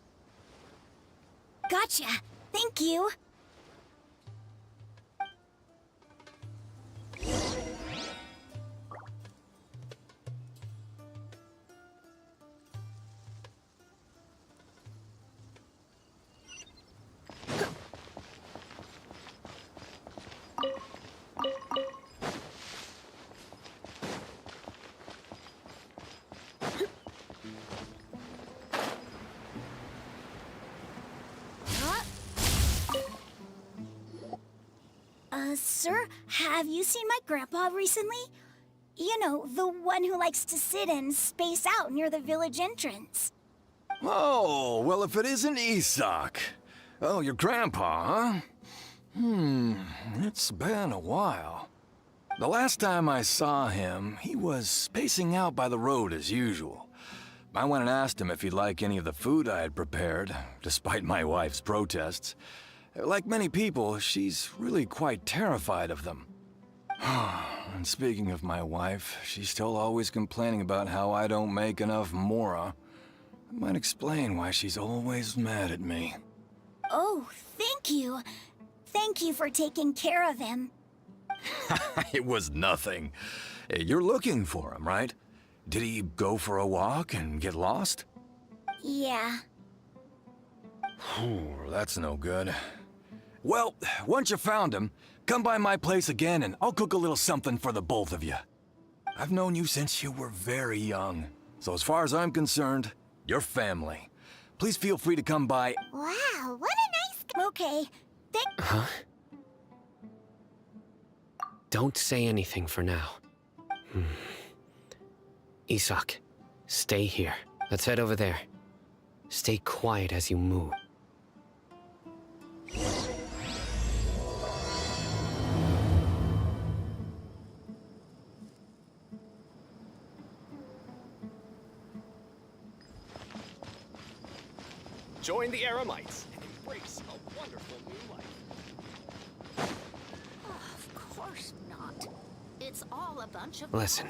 Gotcha. Thank you. Sir, have you seen my grandpa recently? You know, the one who likes to sit and space out near the village entrance. Oh, well, if it isn't Isak. Oh, your grandpa, huh? It's been a while. The last time I saw him, he was spacing out by the road as usual. I went and asked him if he'd like any of the food I had prepared, despite my wife's protests. Like many people, she's really quite terrified of them. And speaking of my wife, she's still always complaining about how I don't make enough mora. That might explain why she's always mad at me. Oh, thank you. Thank you for taking care of him. It was nothing. You're looking for him, right? Did he go for a walk and get lost? Yeah. That's no good. Well, once you found him, come by my place again and I'll cook a little something for the both of you. I've known you since you were very young, so as far as I'm concerned, you're family. Please feel free to come by. Wow, what a nice... Okay, Huh? Don't say anything for now. Isak, stay here. Let's head over there. Stay quiet as you move. Join the Eremites and embrace a wonderful new life. Of course not. It's all a bunch of... Listen,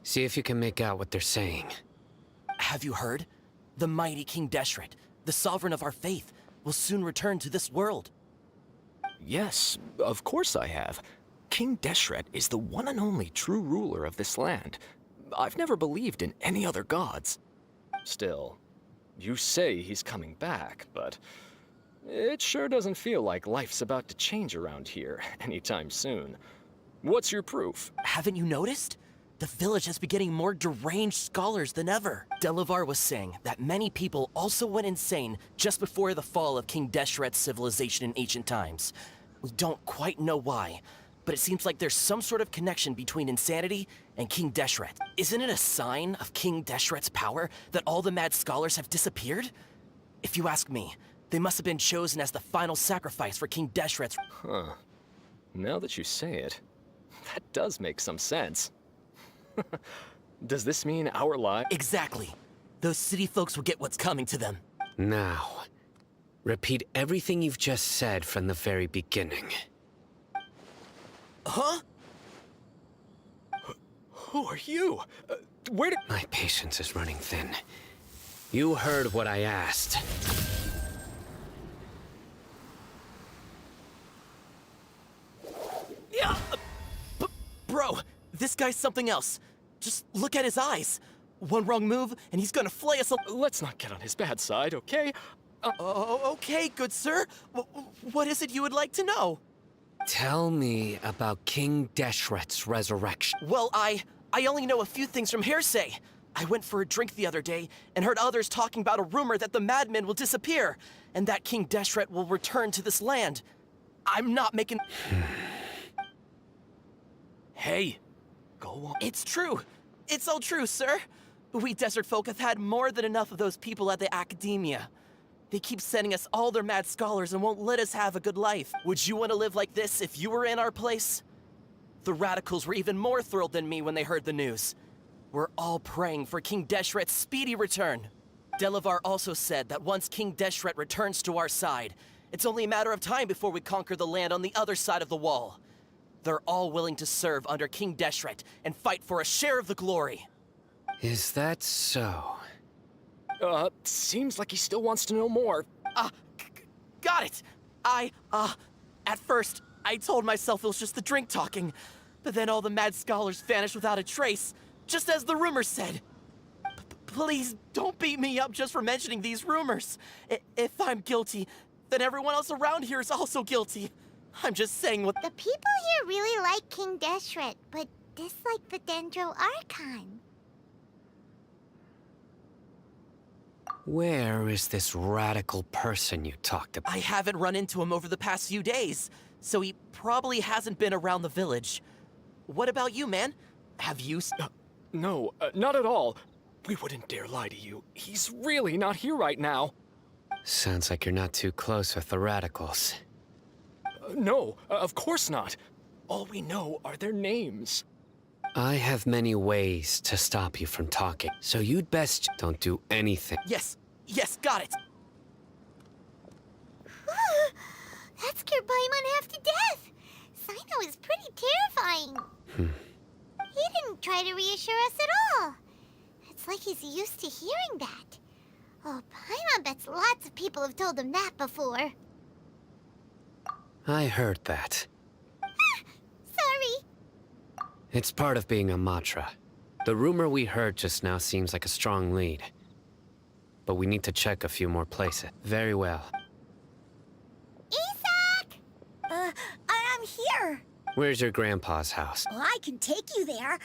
see if you can make out what they're saying. Have you heard? The mighty King Deshret, the sovereign of our faith, will soon return to this world. Yes, of course I have. King Deshret is the one and only true ruler of this land. I've never believed in any other gods. Still, you say he's coming back, but it sure doesn't feel like life's about to change around here anytime soon. What's your proof? Haven't you noticed? The village has been getting more deranged scholars than ever. Delavar was saying that many people also went insane just before the fall of King Deshret's civilization in ancient times. We don't quite know why, but it seems like there's some sort of connection between insanity and King Deshret. Isn't it a sign of King Deshret's power that all the mad scholars have disappeared? If you ask me, they must have been chosen as the final sacrifice for King Deshret's... Huh. Now that you say it, that does make some sense. Does this mean our lives? Exactly. Those city folks will get what's coming to them. Now, repeat everything you've just said from the very beginning. Huh? Who are you? Where did... My patience is running thin. You heard what I asked. Yeah! Bro, this guy's something else. Just look at his eyes. One wrong move, and he's gonna flay us. Let's not get on his bad side, okay? Okay, good sir. What is it you would like to know? Tell me about King Deshret's resurrection. Well, I only know a few things from hearsay. I went for a drink the other day and heard others talking about a rumor that the madmen will disappear and that King Deshret will return to this land. I'm not making... Hey, go on. It's true. It's all true, sir. We desert folk have had more than enough of those people at the academia. They keep sending us all their mad scholars and won't let us have a good life. Would you want to live like this if you were in our place? The radicals were even more thrilled than me when they heard the news. We're all praying for King Deshret's speedy return. Delavar also said that once King Deshret returns to our side, it's only a matter of time before we conquer the land on the other side of the wall. They're all willing to serve under King Deshret and fight for a share of the glory. Is that so? Seems like he still wants to know more. Got it! At first, I told myself it was just the drink talking, but then all the mad scholars vanished without a trace, just as the rumors said. Please don't beat me up just for mentioning these rumors. If I'm guilty, then everyone else around here is also guilty. I'm just saying what— The people here really like King Deshret, but dislike the Dendro Archon. Where is this radical person you talked about? I haven't run into him over the past few days, so he probably hasn't been around the village. What about you, man? Have you No, not at all. We wouldn't dare lie to you. He's really not here right now. Sounds like you're not too close with the radicals. No, of course not. All we know are their names. I have many ways to stop you from talking, so you'd best don't do anything. Yes, got it. That scared Paimon half to death. Sino is pretty terrifying. He didn't try to reassure us at all. It's like he's used to hearing that. Oh, Paimon bets lots of people have told him that before. I heard that. Sorry. It's part of being a Matra. The rumor we heard just now seems like a strong lead. But we need to check a few more places. Very well. Isak! I'm here. Where's your grandpa's house? Well, I can take you there.